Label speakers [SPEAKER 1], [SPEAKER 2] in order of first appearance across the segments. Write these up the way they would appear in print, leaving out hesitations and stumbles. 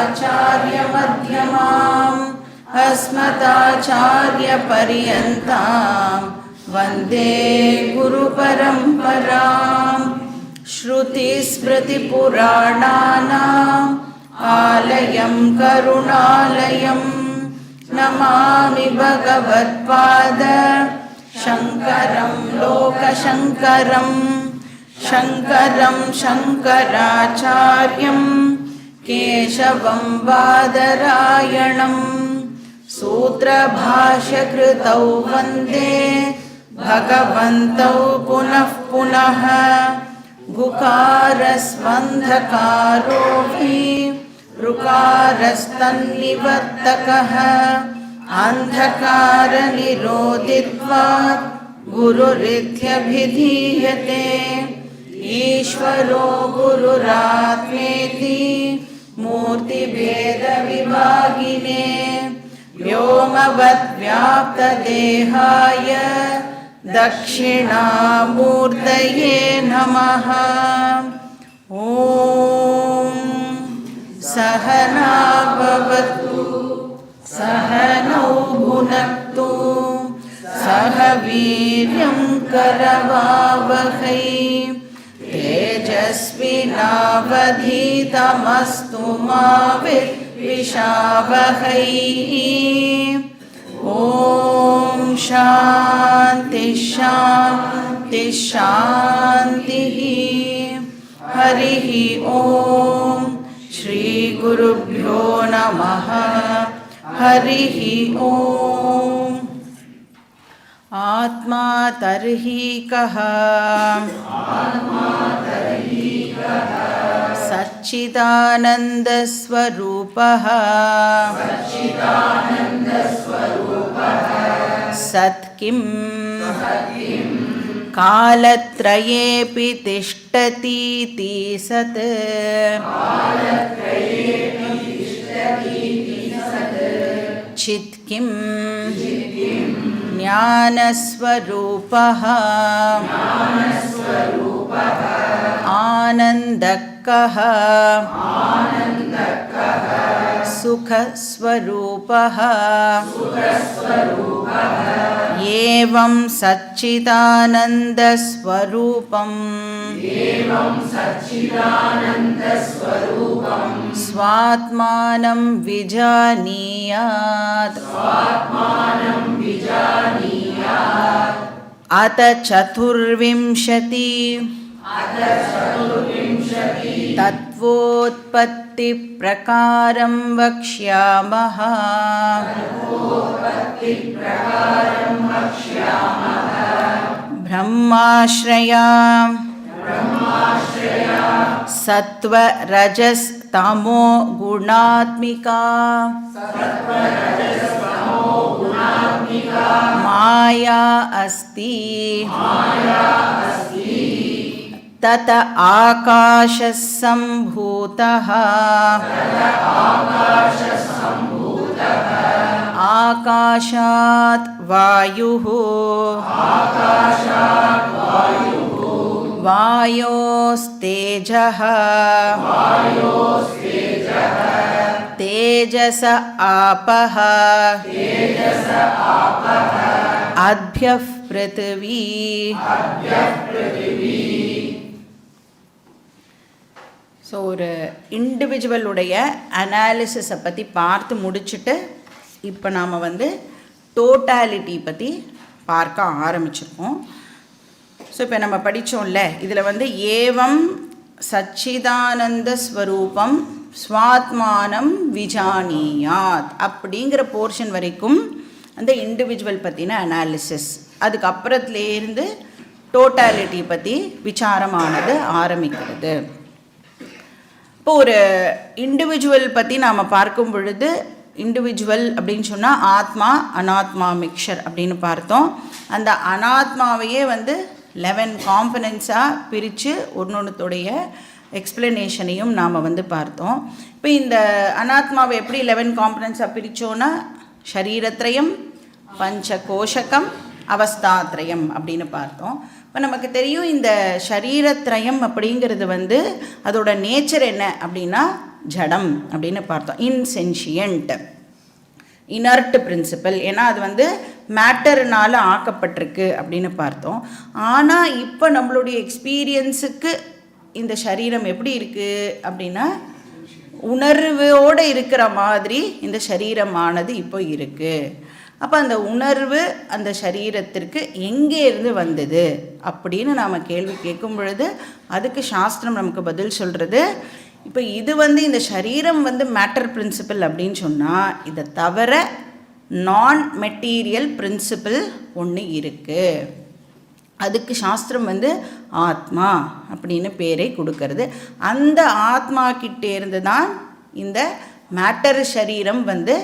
[SPEAKER 1] आचार्यमध्यमाम् अस्मदाचार्यपर्यन्तां वन्दे गुरुपरम्पराम्। श्रुतिस्मृतिपुराणानाम् आलयं करुणालयं नमामि भगवत्पाद शङ्करं लोकशङ्करं शङ्करं शङ्कराचार्यं केशवं बादरायणं सूत्रभाष्यकृतौ वन्दे भगवन्तौ पुनः पुनः गुकारस्वन्धकारो हि ऋकारस्तन्निवर्तकः अन्धकारनिरोधित्वात् गुरुरित्यभिधीयते। ईश्वरो गुरुरात्मेति मूर्तिभेदविभागिने व्योमवद्व्याप्तदेहाय दक्षिणामूर्तये नमः। ॐ सहना भवतु सहनौ भुनक्तु सह वीर्यं करवावहै तेजस्विनावधीतमस्तु मा विद्विषावहै। ॐ शान्ति शान्ति शान्तिः। हरिः ॐ श्री गुरुभ्यो नमः। हरिः ॐ। आत्मा तर्हि कः सच्चिदानन्दस्वरूपः सत् किं कालत्रयेऽपि तिष्ठतीति सत् चित् किं ज्ञानस्वरूपः आनन्दकः सुखस्वरूपः एवं सच्चिदानन्दस्वरूपं स्वात्मानं विजानीयात्। अत चतुर्विंशति तत्त्वोत्पत्तिप्रकारं वक्ष्यामः। ब्रह्माश्रया सत्त्वरजस्तमो गुणात्मिका माया अस्ति। तत आकाशः सम्भूतः आकाशात् वायुः वायोस्तेजः तेजस आपः अद्भ्यः पृथिवी। ஸோ ஒரு இண்டிவிஜுவலுடைய அனாலிசிஸை பற்றி பார்த்து முடிச்சுட்டு இப்போ நாம் டோட்டாலிட்டி பற்றி பார்க்க ஆரம்பிச்சிருக்கோம். ஸோ இப்போ நம்ம படித்தோம்ல, இதில் ஏவம் சச்சிதானந்த ஸ்வரூபம் ஸ்வாத்மானம் விஜானியாத் அப்படிங்கிற போர்ஷன் வரைக்கும் அந்த இண்டிவிஜுவல் பற்றின அனாலிசிஸ். அதுக்கப்புறத்துலேருந்து டோட்டாலிட்டி பற்றி விசாரமானது ஆரம்பிக்கிறது. இப்போ ஒரு இண்டிவிஜுவல் பற்றி நாம் பார்க்கும் பொழுது, இண்டிவிஜுவல் அப்படின்னு சொன்னால் ஆத்மா அனாத்மா மிக்சர் அப்படின்னு பார்த்தோம். அந்த அனாத்மாவையே 11 காம்பனன்ட்ஸாக பிரித்து ஒன்னொன்றுத்துடைய எக்ஸ்பிளனேஷனையும் நாம் பார்த்தோம். இப்போ இந்த அனாத்மாவை எப்படி 11 காம்பனன்ட்ஸாக பிரித்தோன்னா, ஷரீரத்ரயம், பஞ்சகோஷகம், அவஸ்தாத்ரயம் அப்படின்னு பார்த்தோம். இப்போ நமக்கு தெரியும் இந்த ஷரீரத்ரயம் அப்படிங்கிறது அதோட நேச்சர் என்ன அப்படின்னா ஜடம் அப்படின்னு பார்த்தோம். இன்சென்ஷியன்ட், இனர்ட் பிரின்சிபல், ஏன்னா அது வந்து மேட்டர்னால் ஆக்கப்பட்டிருக்கு அப்படின்னு பார்த்தோம். ஆனால் இப்போ நம்மளுடைய எக்ஸ்பீரியன்ஸுக்கு இந்த சரீரம் எப்படி இருக்குது அப்படின்னா உணர்வோடு இருக்கிற மாதிரி இந்த சரீரமானது இப்போ இருக்குது. அப்போ அந்த உணர்வு அந்த சரீரத்திற்கு எங்கே இருந்து வந்தது அப்படின்னு நாம் கேள்வி கேட்கும் பொழுது அதுக்கு சாஸ்திரம் நமக்கு பதில் சொல்கிறது, இப்போ இது வந்து இந்த சரீரம் வந்து மேட்டர் பிரின்சிபல் அப்படின்னு சொன்னால் இதை தவிர நான் மெட்டீரியல் பிரின்சிபல் ஒன்று இருக்குது. அதுக்கு சாஸ்திரம் வந்து ஆத்மா அப்படின்னு பேரை கொடுக்கறது. அந்த ஆத்மா கிட்டே இருந்து தான் இந்த மேட்டர் சரீரம் வந்து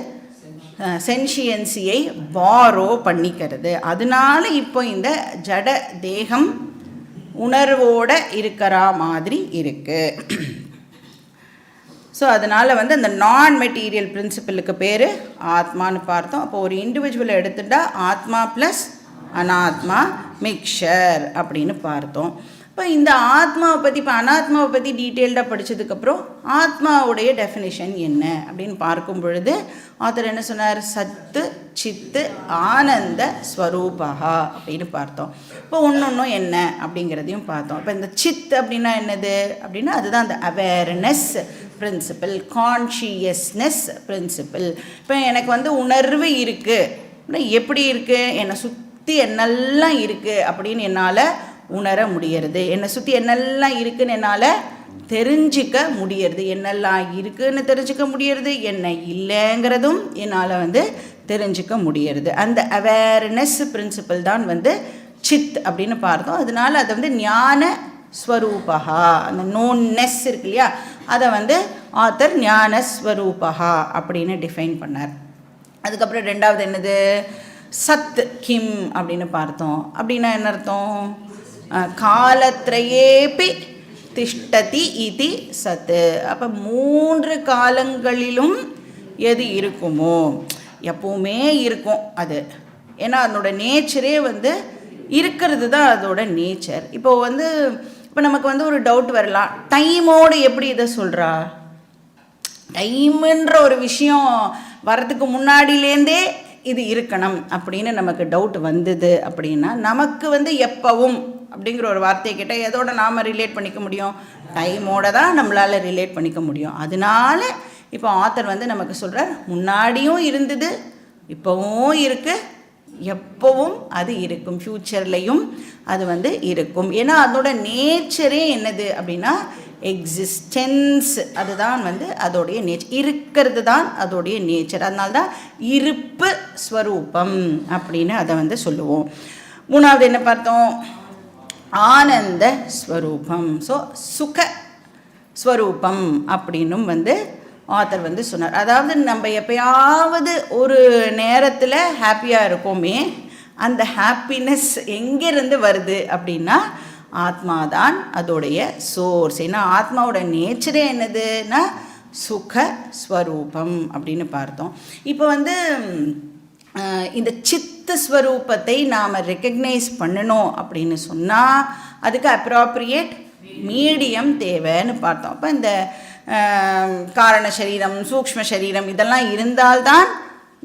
[SPEAKER 1] சென்ஷியன்சியை பாரோ பண்ணிக்கிறது. அதனால இப்போ இந்த ஜட தேகம் உணர்வோடு இருக்கிற மாதிரி இருக்குது. ஸோ அதனால் வந்து அந்த நான் மெட்டீரியல் பிரின்சிபலுக்கு பேர் ஆத்மான்னு பார்த்தோம். அப்போ ஒரு இண்டிவிஜுவலை எடுத்துட்டா ஆத்மா ப்ளஸ் அனாத்மா மிக்சர் அப்படின்னு பார்த்தோம். இப்போ இந்த ஆத்மாவை பற்றி, இப்போ அனாத்மாவை பற்றி டீட்டெயில்டாக படித்ததுக்கப்புறம் ஆத்மாவுடைய டெஃபினிஷன் என்ன அப்படின்னு பார்க்கும் பொழுது ஆத்தர் என்ன சொன்னார்? சத்து சித்து ஆனந்த ஸ்வரூபா அப்படின்னு பார்த்தோம். இப்போ ஒன்றும் என்ன அப்படிங்கிறதையும் பார்த்தோம். இப்போ இந்த சித் அப்படின்னா என்னது அப்படின்னா அதுதான் அந்த அவேர்னஸ் பிரின்சிபல், கான்ஷியஸ்னஸ் பிரின்சிபல். இப்போ எனக்கு வந்து உணர்வு இருக்குது அப்படின்னா எப்படி இருக்குது, என்னை சுற்றி என்னெல்லாம் இருக்குது அப்படின்னு என்னால் உணர முடியறது, என்னை சுற்றி என்னெல்லாம் இருக்குதுன்னு என்னால் தெரிஞ்சிக்க முடியறது, என்னெல்லாம் இருக்குதுன்னு தெரிஞ்சிக்க முடியறது, என்ன இல்லைங்கிறதும் என்னால் வந்து தெரிஞ்சிக்க முடியறது. அந்த அவேர்னஸ் பிரின்சிபல் தான் வந்து சித் அப்படின்னு பார்த்தோம். அதனால் அதை வந்து ஞான ஸ்வரூபா, அந்த நோன்னெஸ் இருக்கு இல்லையா, அதை வந்து ஆத்தர் ஞானஸ்வரூபா அப்படின்னு டிஃபைன் பண்ணார். அதுக்கப்புறம் ரெண்டாவது என்னது? சத் கிம் அப்படின்னு பார்த்தோம். அப்படின்னா என்ன அர்த்தம்? காலத்ரயேபி திஷ்டதி இதி சத்து. அப்போ 3 காலங்களிலும் எது இருக்குமோ எப்பவுமே இருக்கும் அது. ஏன்னா அதனோட நேச்சரே வந்து இருக்கிறது தான் அதோட நேச்சர். இப்போ நமக்கு வந்து ஒரு டவுட் வரலாம், டைமோடு எப்படி இதை சொல்கிறா? டைமுன்ற ஒரு விஷயம் வர்றதுக்கு முன்னாடியிலேருந்தே இது இருக்கணும் அப்படின்னு நமக்கு டவுட் வந்தது அப்படின்னா நமக்கு வந்து எப்பவும் அப்படிங்கிற ஒரு வார்த்தையை கேட்டால் எதோட நாம் ரிலேட் பண்ணிக்க முடியும்? டைமோட தான் நம்மளால் ரிலேட் பண்ணிக்க முடியும். அதனால இப்போ ஆத்தர் வந்து நமக்கு சொல்கிறார், முன்னாடியும் இருந்தது, இப்போவும் இருக்குது, எப்பவும் அது இருக்கும், ஃப்யூச்சர்லேயும் அது வந்து இருக்கும். ஏன்னா அதோட நேச்சரே என்னது அப்படின்னா எக்ஸிஸ்டன்ஸ். அதுதான் வந்து அதோடைய நேச்சர், இருக்கிறது தான் அதோடைய நேச்சர். அதனால தான் இருப்பு ஸ்வரூபம் அப்படின்னு அதை வந்து சொல்லுவோம். மூணாவது என்ன பார்த்தோம்? ஆனந்த ஸ்வரூபம். ஸோ சுக ஸ்வரூபம் அப்படின்னும் வந்து ஆத்தர் வந்து சொன்னார். அதாவது நம்ம எப்பயாவது ஒரு நேரத்தில் ஹாப்பியாக இருக்கோமே, அந்த ஹாப்பினஸ் எங்கேருந்து வருது அப்படின்னா ஆத்மாதான் அதோடைய சோர்ஸ். ஏன்னா ஆத்மாவோட நேச்சரே என்னதுன்னா சுக ஸ்வரூபம் அப்படின்னு பார்த்தோம். இப்போ வந்து இந்த சித்த ஸ்வரூபத்தை நாம் ரெக்கக்னைஸ் பண்ணணும் அப்படின்னு சொன்னால் அதுக்கு அப்ராப்ரியேட் மீடியம் தேவைன்னு பார்த்தோம். அப்போ இந்த காரண சரீரம், சூக்ஷ்ம சரீரம் இதெல்லாம் இருந்தால்தான்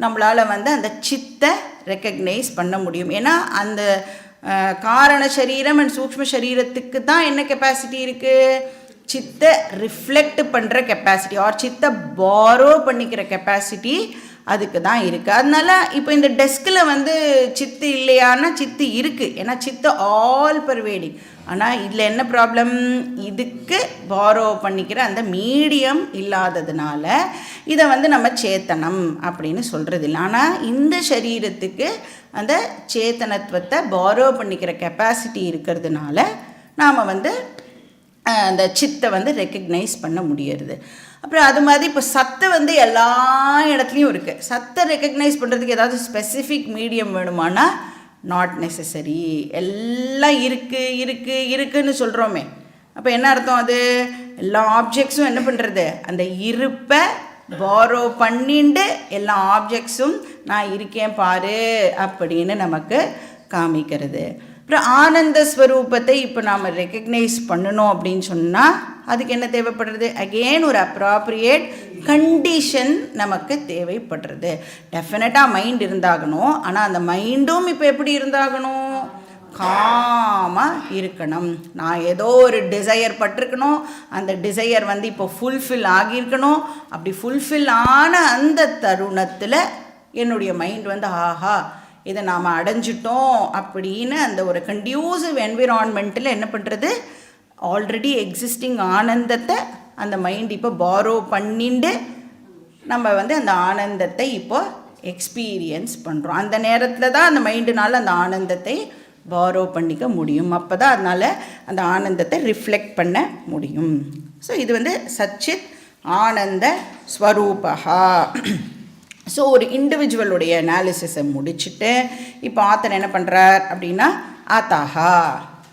[SPEAKER 1] நம்மளால் வந்து அந்த சித்தை ரெக்கக்னைஸ் பண்ண முடியும். ஏன்னா அந்த காரண சரீரம் அண்ட் சூக்ஷ்ம சரீரத்துக்கு தான் என்ன கெப்பாசிட்டி இருக்குது? சித்தை ரிஃப்ளெக்ட் பண்ணுற கெப்பாசிட்டி ஆர் சித்தை பாரோ பண்ணிக்கிற கெப்பாசிட்டி அதுக்கு தான் இருக்குது. அதனால இப்போ இந்த டெஸ்கில் வந்து சித்து இல்லையான்னா சித்து இருக்குது. ஏன்னா சித்து ஆல் பர்வேடிங். ஆனால் இதில் என்ன ப்ராப்ளம்? இதுக்கு பாரோ பண்ணிக்கிற அந்த மீடியம் இல்லாததுனால இதை வந்து நம்ம சேத்தனம் அப்படின்னு சொல்கிறது இல்லை. ஆனால் இந்த சரீரத்துக்கு அந்த சேத்தனத்துவத்தை பாரோ பண்ணிக்கிற கெப்பாசிட்டி இருக்கிறதுனால நாம் வந்து அந்த சித்தை வந்து ரெக்கக்னைஸ் பண்ண முடியறது. அப்புறம் அது மாதிரி இப்போ சத்தை வந்து எல்லா இடத்துலையும் இருக்குது. சத்தை ரெக்கக்னைஸ் பண்ணுறதுக்கு ஏதாவது ஸ்பெசிஃபிக் மீடியம் வேணுமானா நாட் நெசசரி. எல்லாம் இருக்குன்னு சொல்கிறோமே, அப்போ என்ன அர்த்தம்? அது எல்லா ஆப்ஜெக்ட்ஸும் என்ன பண்ணுறது? அந்த இருப்பை பாரோ பண்ணிண்டு எல்லா ஆப்ஜெக்ட்ஸும் நான் இருக்கேன் பாரு அப்படின்னு நமக்கு காமிக்கிறது. அப்புறம் ஆனந்த ஸ்வரூபத்தை இப்போ நாம் ரெக்கக்னைஸ் பண்ணணும் அப்படின்னு சொன்னால் அதுக்கு என்ன தேவைப்படுறது? அகெயின் ஒரு அப்ராப்ரியேட் கண்டிஷன் நமக்கு தேவைப்படுறது. டெஃபினட்டாக மைண்ட் இருந்தாகணும். ஆனால் அந்த மைண்டும் இப்போ எப்படி இருந்தாகணும்? காமாக இருக்கணும். நான் ஏதோ ஒரு டிசையர் பட்டிருக்கணும், அந்த டிசையர் வந்து இப்போ ஃபுல்ஃபில் ஆகியிருக்கணும். அப்படி ஃபுல்ஃபில் ஆன அந்த தருணத்தில் என்னுடைய மைண்ட் வந்து ஆஹா இதை நாம் அடைஞ்சிட்டோம் அப்படின்னு அந்த ஒரு கண்டியூசிவ் என்விரான்மெண்ட்டில் என்ன பண்ணுறது? ஆல்ரெடி எக்ஸிஸ்டிங் ஆனந்தத்தை அந்த மைண்ட் இப்போ பாரோ பண்ணிண்டு நம்ம வந்து அந்த ஆனந்தத்தை இப்போ எக்ஸ்பீரியன்ஸ் பண்ணுறோம். அந்த நேரத்தில் தான் அந்த மைண்டுனால் அந்த ஆனந்தத்தை பாரோ பண்ணிக்க முடியும். அப்போ தான் அதனால் அந்த ஆனந்தத்தை ரிஃப்ளெக்ட் பண்ண முடியும். ஸோ இது வந்து சச்சித் ஆனந்த ஸ்வரூபா. ஸோ ஒரு இண்டிவிஜுவலுடைய அனாலிசிஸை முடிச்சுட்டு இப்போ ஆத்தர் என்ன பண்ணுறார் அப்படின்னா ஆத்தாஹா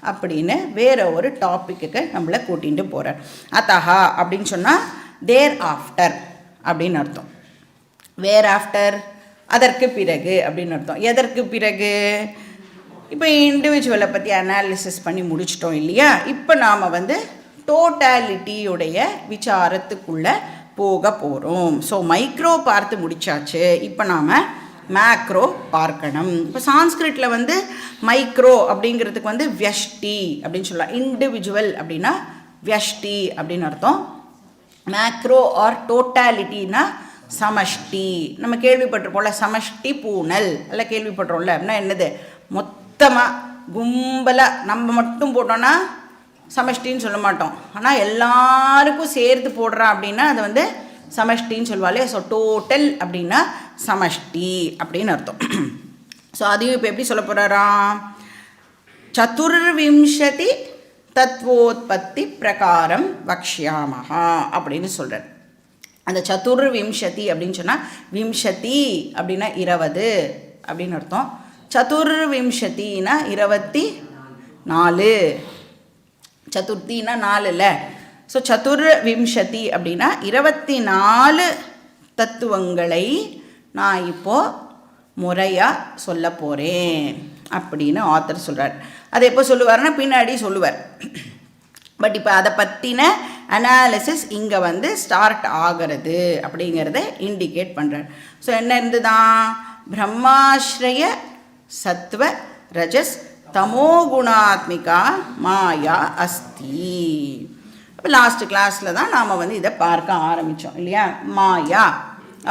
[SPEAKER 1] அப்படின்னு வேறு ஒரு டாப்பிக்கு நம்மளை கூட்டிகிட்டு போகிறார். ஆத்தாஹா அப்படின்னு சொன்னால் தேர் ஆஃப்டர் அப்படின்னு அர்த்தம். வேர் ஆஃப்டர் அதற்கு பிறகு அப்படின்னு அர்த்தம். எதற்கு பிறகு? இப்போ இண்டிவிஜுவலை பற்றி அனாலிசிஸ் பண்ணி முடிச்சிட்டோம் இல்லையா? இப்போ நாம் வந்து டோட்டாலிட்டியுடைய விசாரத்துக்குள்ளே போக போகிறோம். ஸோ மைக்ரோ பார்த்து முடிச்சாச்சு. இப்போ நாம் மேக்ரோ பார்க்கணும். இப்போ சான்ஸ்கிரிட்டில் வந்து மைக்ரோ அப்படிங்கிறதுக்கு வந்து வியஷ்டி அப்படின்னு சொல்லலாம். இண்டிவிஜுவல் அப்படின்னா வியஷ்டி அப்படின்னு அர்த்தம். மேக்ரோ ஆர் டோட்டாலிட்டினா சமஷ்டி. நம்ம கேள்விப்பட்டிருப்போம்ல சமஷ்டி பூனல் எல்லாம் கேள்விப்பட்டிருப்போம்ல. அப்படின்னா என்னது? மொத்தமாக கும்பலாக நம்ம மட்டும் போட்டோன்னா சமஷ்டின்னு சொல்ல மாட்டோம். ஆனால் எல்லாருக்கும் சேர்த்து போடுறான் அப்படின்னா அது வந்து சமஷ்டின்னு சொல்லுவாளே. ஸோ டோட்டல் அப்படின்னா சமஷ்டி அப்படின்னு அர்த்தம். ஸோ அதையும் இப்போ எப்படி சொல்ல போகிறாராம்? சதுர்விம்சதி தத்வோத்பத்தி பிரகாரம் வக்ஷ்யாமஹா அப்படின்னு சொல்கிறார். அந்த சதுர்விம்சதி அப்படின்னு சொன்னால் விம்சதி அப்படின்னா 20 அப்படின்னு அர்த்தம். சதுர்விம்சத்தின்னா 24. சதுர்த்தின்னா 4 ஸோ சதுர்விம்சதி அப்படின்னா 24 தத்துவங்களை நான் இப்போது முறையாக சொல்ல போகிறேன் அப்படின்னு ஆத்தர் சொல்கிறார். அதை எப்போ சொல்லுவார்னா பின்னாடி சொல்லுவார். பட் இப்போ அதை பற்றின அனாலிசிஸ் இங்கே வந்து ஸ்டார்ட் ஆகிறது அப்படிங்கிறத இண்டிகேட் பண்ணுறார். ஸோ என்ன இருந்துதான்? பிரம்மாஸ்ரய சத்வ ரஜஸ் தமோகுணாத்மிகா மாயா அஸ்தி. அப்போ லாஸ்ட் கிளாஸில் தான் நாம் வந்து இதை பார்க்க ஆரம்பித்தோம் இல்லையா? மாயா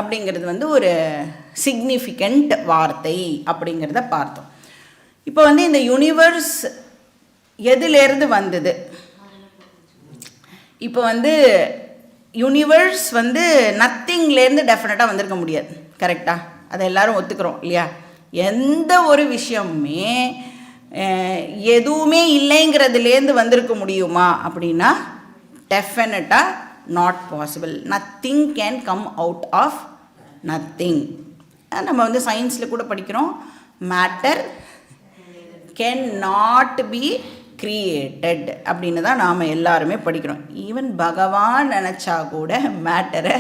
[SPEAKER 1] அப்படிங்கிறது வந்து ஒரு சிக்னிஃபிகண்ட் வார்த்தை அப்படிங்கிறத பார்த்தோம். இப்போ வந்து இந்த யூனிவர்ஸ் எதுலேருந்து வந்தது? இப்போ வந்து யூனிவர்ஸ் வந்து நத்திங்லேருந்து டெஃபினட்டாக வந்திருக்க முடியாது. கரெக்டாக? அதை எல்லோரும் ஒத்துக்கிறோம் இல்லையா? எந்த ஒரு விஷயமுமே எதுவுமே இல்லைங்கிறதுலேருந்து வந்திருக்க முடியுமா அப்படின்னா டெஃபினட்டாக not possible. Nothing can come out of nothing. நம்ம வந்து சயின்ஸில் கூட படிக்கிறோம், matter can not be created அப்படின்னு தான் நாம் எல்லாருமே படிக்கிறோம். ஈவன் பகவான் நினச்சா கூட மேட்டரை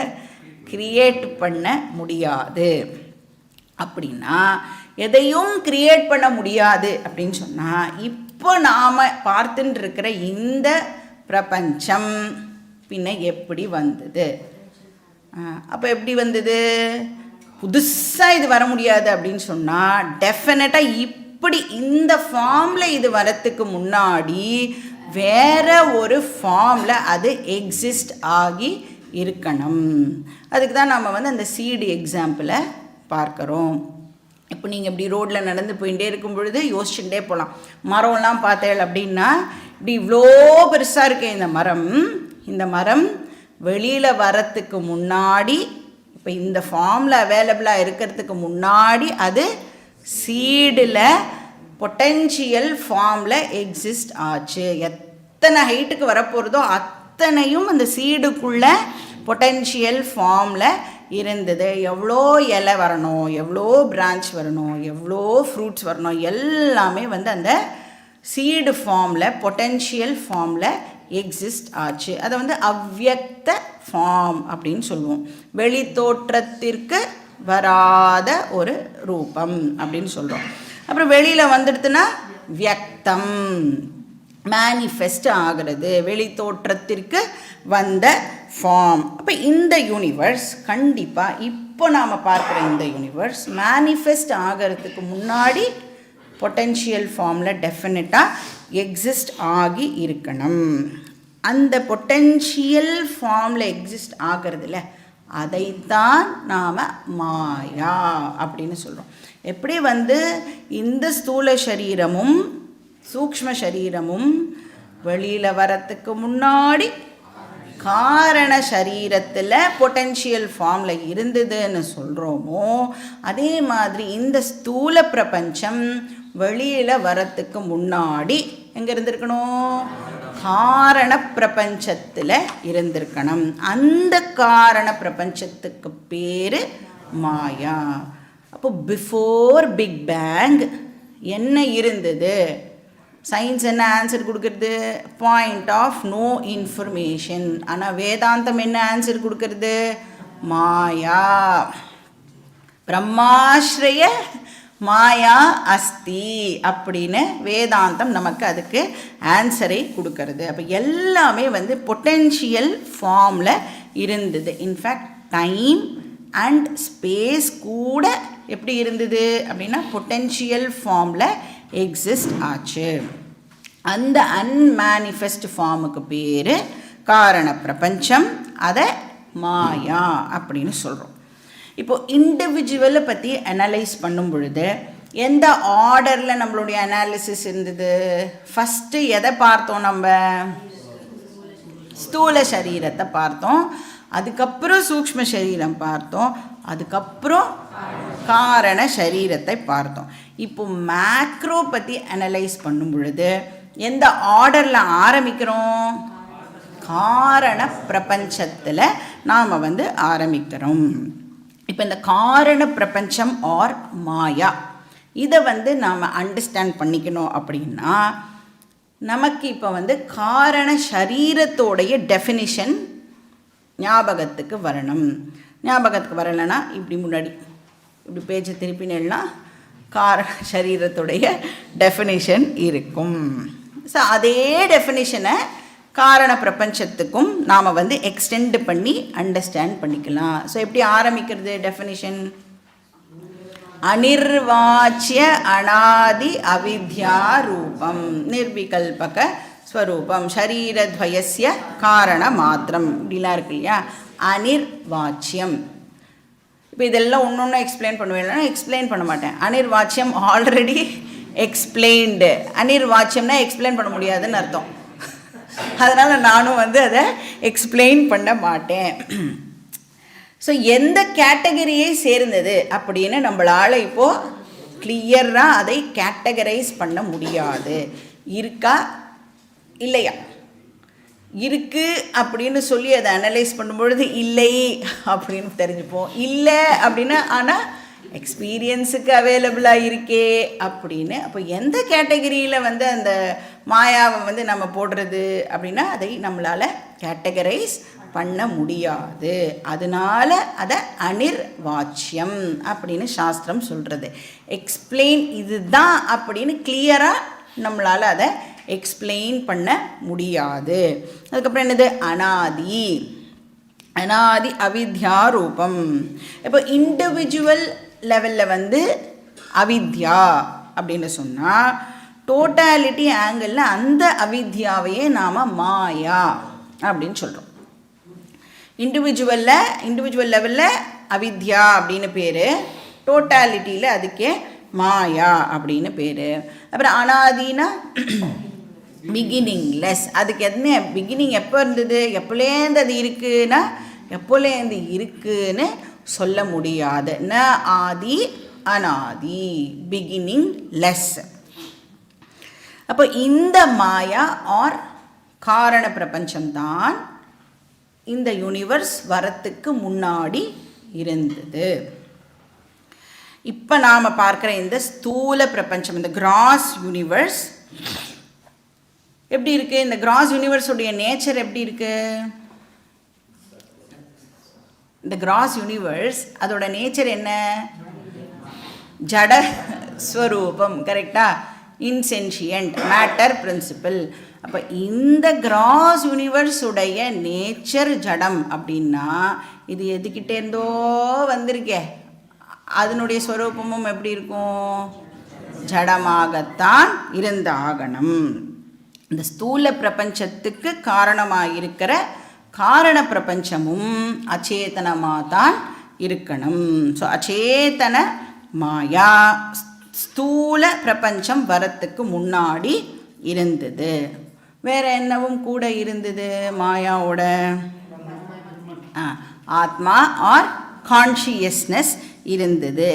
[SPEAKER 1] கிரியேட் பண்ண முடியாது. அப்படின்னா எதையும் கிரியேட் பண்ண முடியாது அப்படின்னு சொன்னால் இப்போ நாம் பார்த்துட்டு இருக்கிற இந்த பிரபஞ்சம் பின்ன எப்படி வந்தது? அப்போ எப்படி வந்தது? புதுசாக இது வர முடியாது அப்படின்னு சொன்னால் டெஃபினட்டாக இப்படி இந்த ஃபார்மில் இது வரத்துக்கு முன்னாடி வேற ஒரு ஃபார்மில் அது எக்ஸிஸ்ட் ஆகி இருக்கணும். அதுக்கு தான் நம்ம வந்து அந்த சீடு எக்ஸாம்பிளை பார்க்குறோம். இப்போ நீங்கள் இப்படி ரோட்டில் நடந்து போயிட்டே இருக்கும் பொழுது யோசிச்சுட்டே போகலாம். மரம்லாம் பார்த்தேள் அப்படின்னா இப்படி இவ்வளோ பெருசாக இருக்கே இந்த மரம். இந்த மரம் வெளியில் வரத்துக்கு முன்னாடி, இப்போ இந்த ஃபார்மில் அவைலபிளாக இருக்கிறதுக்கு முன்னாடி அது சீடில் பொட்டென்ஷியல் ஃபார்மில் எக்ஸிஸ்ட் ஆச்சு. எத்தனை ஹைட்டுக்கு வரப்போகிறதோ அத்தனையும் அந்த சீடுக்குள்ளே பொட்டென்ஷியல் ஃபார்மில் இருந்தது. எவ்வளோ இலை வரணும், எவ்வளோ பிரான்ச் வரணும், எவ்வளோ ஃப்ரூட்ஸ் வரணும், எல்லாமே வந்து அந்த சீடு ஃபார்மில் பொட்டென்ஷியல் ஃபார்மில் எக்ஸிஸ்ட் ஆச்சு. அதை வந்து அவ்யக்த ஃபார்ம் அப்படின்னு சொல்லுவோம். வெளி தோற்றத்திற்கு வராத ஒரு ரூபம் அப்படின்னு சொல்கிறோம். அப்புறம் வெளியில் வந்துடுத்துன்னா வியக்தம், மேனிஃபெஸ்ட் ஆகிறது, வெளி தோற்றத்திற்கு வந்த ஃபார்ம். அப்போ இந்த யூனிவர்ஸ் கண்டிப்பாக இப்போ நாம் பார்க்குற இந்த யூனிவர்ஸ் மேனிஃபெஸ்ட் ஆகிறதுக்கு முன்னாடி பொட்டென்ஷியல் ஃபார்மில் டெஃபினட்டாக எக்ஸிஸ்ட் ஆகி இருக்கணும். அந்த பொட்டென்ஷியல் ஃபார்மில் எக்ஸிஸ்ட் ஆகிறதுல அதைத்தான் நாம் மாயா அப்படின்னு சொல்கிறோம். எப்படி இந்த ஸ்தூல சரீரமும் சூக்ஷ்ம சரீரமும் வெளியில் வரத்துக்கு முன்னாடி காரண சரீரத்தில் பொட்டென்ஷியல் ஃபார்மில் இருந்ததுன்னு சொல்கிறோமோ, அதே மாதிரி இந்த ஸ்தூல பிரபஞ்சம் வெளியில் வரத்துக்கு முன்னாடி எங்கே இருந்திருக்கணும்? காரண பிரபஞ்சத்தில் இருந்திருக்கணும். அந்த காரண பிரபஞ்சத்துக்கு பேர் மாயா. அப்போ பிஃபோர் பிக் பேங் என்ன இருந்தது? சயின்ஸ் என்ன ஆன்சர் கொடுக்குறது? Point of no information. ஆனால் வேதாந்தம் என்ன ஆன்சர் கொடுக்கறது? மாயா. பிரம்மாஸ்ரய மாயா அஸ்தி அப்படின்னு வேதாந்தம் நமக்கு அதுக்கு ஆன்சரை கொடுக்கறது. அப்போ எல்லாமே பொட்டென்ஷியல் ஃபார்மில் இருந்தது. இன்ஃபேக்ட் டைம் அண்ட் ஸ்பேஸ் கூட எப்படி இருந்தது அப்படின்னா பொட்டென்ஷியல் ஃபார்மில் எக்ஸிஸ்ட் ஆச்சு. அந்த அன்மேனிஃபெஸ்ட் ஃபார்முக்கு பேர் காரண பிரபஞ்சம். அதை மாயா அப்படின்னு சொல்கிறோம். இப்போது இண்டிவிஜுவலை பற்றி அனலைஸ் பண்ணும் பொழுது எந்த ஆர்டரில் நம்மளுடைய அனாலிசிஸ் இருந்தது? ஃபஸ்ட்டு எதை பார்த்தோம்? நம்ம ஸ்தூல சரீரத்தை பார்த்தோம், அதுக்கப்புறம் சூக்ஷ்ம சரீரம் பார்த்தோம், அதுக்கப்புறம் காரண சரீரத்தை பார்த்தோம். இப்போ மேக்ரோ பற்றி அனலைஸ் பண்ணும் பொழுது எந்த ஆர்டரில் ஆரம்பிக்கிறோம்? காரண பிரபஞ்சத்தில் நாம் ஆரம்பிக்கிறோம். இப்போ இந்த காரண பிரபஞ்சம் ஆர் மாயா இதை நாம் அண்டர்ஸ்டாண்ட் பண்ணிக்கணும் அப்படின்னா நமக்கு இப்போ காரண சரீரத்தோடைய டெஃபினிஷன் ஞாபகத்துக்கு வரணும். ஞாபகத்துக்கு வரலைன்னா இப்படி முன்னாடி இப்படி பேச்சை திருப்பினேன்னா காரண சரீரத்துடைய டெஃபினிஷன் இருக்கும். ஸோ அதே டெஃபினிஷனை காரண பிரபஞ்சத்துக்கும் நாம் எக்ஸ்டெண்ட் பண்ணி அண்டர்ஸ்டாண்ட் பண்ணிக்கலாம். ஸோ எப்படி ஆரம்பிக்கிறது டெஃபினிஷன்? அனிர்வாச்சிய அநாதி அவித்யா ரூபம் நிர்விகல்பக ஸ்வரூபம் ஷரீரத்வயஸ்ய காரண மாத்திரம் இப்படிலாம் இருக்கு இல்லையா? அனிர்வாச்சியம். இப்போ இதெல்லாம் ஒன்று எக்ஸ்பிளைன் பண்ணுவேன், எக்ஸ்பிளைன் பண்ண மாட்டேன். அனிர்வாச்சியம் ஆல்ரெடி எக்ஸ்பிளைன்டு. அனிர்வாச்சியம்னா எக்ஸ்பிளைன் பண்ண முடியாதுன்னு அர்த்தம். அதனால் நானும் அதை எக்ஸ்பிளைன் பண்ண மாட்டேன். ஸோ எந்த கேட்டகரியை சேர்ந்தது அப்படின்னு நம்மளால் இப்போது கிளியராக அதை கேட்டகரைஸ் பண்ண முடியாது. இருக்கா இல்லையா? இருக்குது அப்படின்னு சொல்லி அதை அனலைஸ் பண்ணும்பொழுது இல்லை அப்படின்னு தெரிஞ்சுப்போம். இல்லை அப்படின்னா ஆனால் எக்ஸ்பீரியன்ஸுக்கு அவைலபிளாக இருக்கே அப்படின்னு. அப்போ எந்த கேட்டகரியில் அந்த மாயாவை நம்ம போடுறது அப்படின்னா அதை நம்மளால் கேட்டகரைஸ் பண்ண முடியாது. அதனால அதை அனிர்வாச்சியம் அப்படின்னு சாஸ்திரம் சொல்கிறது. எக்ஸ்பிளைன் இதுதான் அப்படின்னு கிளியராக நம்மளால் அதை எக்ஸ்பிளைன் பண்ண முடியாது. அதுக்கப்புறம் என்னது? அனாதி. அனாதி அவித்யா ரூபம். இப்போ இண்டிவிஜுவல் லெவலில் அவித்யா அப்படின்னு சொன்னால் டோட்டாலிட்டி ஆங்கிளில் அந்த அவித்யாவையே நாம் மாயா அப்படின்னு சொல்கிறோம். இண்டிவிஜுவல் லெவலில் அவித்யா அப்படின்னு பேர், டோட்டாலிட்டியில் அதுக்கே மாயா அப்படின்னு பேர். அப்புறம் அனாதினா பிகினிங்லெஸ். அதுக்கு என்ன பிகினிங் எப்போ இருந்தது? எப்போலேருந்து அது இருக்குன்னா எப்போலேருந்து இருக்குன்னு சொல்ல முடியாது. ந ஆதி அனாதி, பிகினிங் லெஸ். அப்போ இந்த மாயா ஆர் காரண பிரபஞ்சம்தான் இந்த யூனிவர்ஸ் வரத்துக்கு முன்னாடி இருந்தது. இப்போ நாம் பார்க்குற இந்த ஸ்தூல பிரபஞ்சம், இந்த கிராஸ் யூனிவர்ஸ் எப்படி இருக்குது? இந்த கிராஸ் யூனிவர்ஸுடைய நேச்சர் எப்படி இருக்குது? இந்த கிராஸ் யூனிவர்ஸ் அதோட நேச்சர் என்ன? ஜட ஸ்வரூபம். கரெக்டா? Insentient matter principle. அப்போ இந்த கிராஸ் யூனிவர்ஸுடைய நேச்சர் ஜடம் அப்படின்னா இது எதுக்கிட்டேருந்தோ வந்திருக்கே, அதனுடைய ஸ்வரூபமும் எப்படி இருக்கும்? ஜடமாகத்தான் இருந்தாகணும். இந்த ஸ்தூல பிரபஞ்சத்துக்கு காரணமாக இருக்கிற காரண பிரபஞ்சமும் அச்சேதனமாக தான் இருக்கணும். ஸோ அச்சேதன மாயா ஸ்தூல பிரபஞ்சம் வரத்துக்கு முன்னாடி இருந்தது. வேற என்னவும் கூட இருந்தது மாயாவோட? ஆத்மா ஆர் கான்ஷியஸ்னஸ் இருந்தது.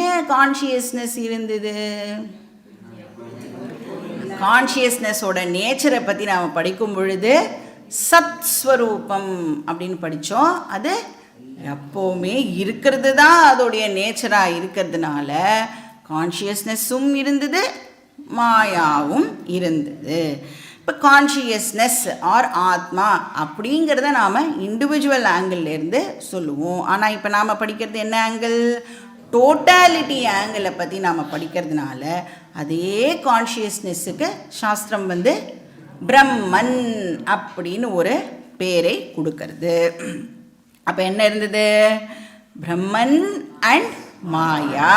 [SPEAKER 1] ஏன் கான்ஷியஸ்னஸ் இருந்தது? கான்ஷியஸ்னஸோட நேச்சரை பற்றி நாம் படிக்கும் பொழுது சத்ஸ்வரூபம் அப்படின்னு படித்தோம். அது எப்போவுமே இருக்கிறது தான் அதோடைய நேச்சராக இருக்கிறதுனால கான்ஷியஸ்னஸும் இருந்தது, மாயாவும் இருந்தது. இப்போ கான்ஷியஸ்னஸ் ஆர் ஆத்மா அப்படிங்கிறத நாம் இண்டிவிஜுவல் ஆங்கிள்லேருந்து சொல்லுவோம். ஆனால் இப்போ நாம் படிக்கிறது என்ன ஆங்கிள்? டோட்டாலிட்டி ஆங்கிளை பற்றி நாம் படிக்கிறதுனால அதே கான்ஷியஸ்னஸுக்கு சாஸ்திரம் பிரம்மன் அப்படின்னு ஒரு பேரை கொடுக்கறது. அப்போ என்ன இருந்தது? பிரம்மன் அண்ட் மாயா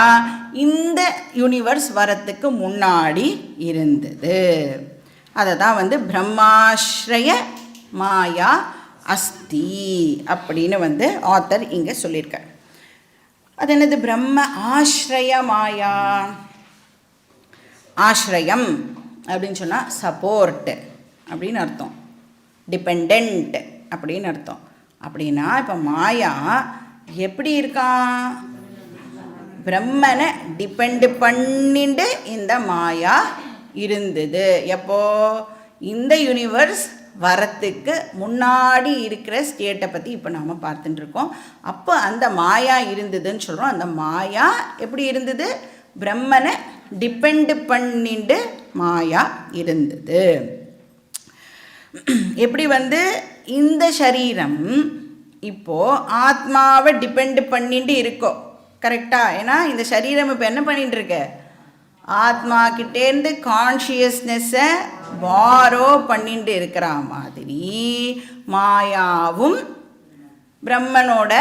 [SPEAKER 1] இந்த யூனிவர்ஸ் வரத்துக்கு முன்னாடி இருந்தது. அதை தான் பிரம்மாஸ்ரய மாயா அஸ்தி அப்படின்னு ஆத்தர் இங்கே சொல்லியிருக்கார். அது என்னது? பிரம்ம ஆஸ்ரய மாயா. ஆஸ்ரயம் அப்படின்னு சொன்னால் சப்போர்ட் அப்படின்னு அர்த்தம், டிபெண்ட் அப்படின்னு அர்த்தம். அப்படின்னா இப்போ மாயா எப்படி இருக்கான்? பிரம்மனை டிபெண்ட் பண்ணிட்டு இந்த மாயா இருந்தது. எப்போ? இந்த யூனிவர்ஸ் வரத்துக்கு முன்னாடி இருக்கிற ஸ்டேட்டை பற்றி இப்போ நாம் பார்த்துட்டுருக்கோம். அப்போ அந்த மாயா இருந்ததுன்னு சொல்கிறோம். அந்த மாயா எப்படி இருந்தது? பிரம்மனை டிபெண்ட் பண்ணிட்டு மாயா இருந்தது. எப்படி இந்த சரீரம் இப்போது ஆத்மாவை டிபெண்ட் பண்ணிட்டு இருக்கோ, கரெக்டாக? ஏன்னா இந்த சரீரம் இப்போ என்ன பண்ணிட்டு இருக்க? ஆத்மா கிட்டேருந்து கான்ஷியஸ்னஸை பாரோ பண்ணிட்டு இருக்கிற மாதிரி மாயாவும் பிரம்மனோட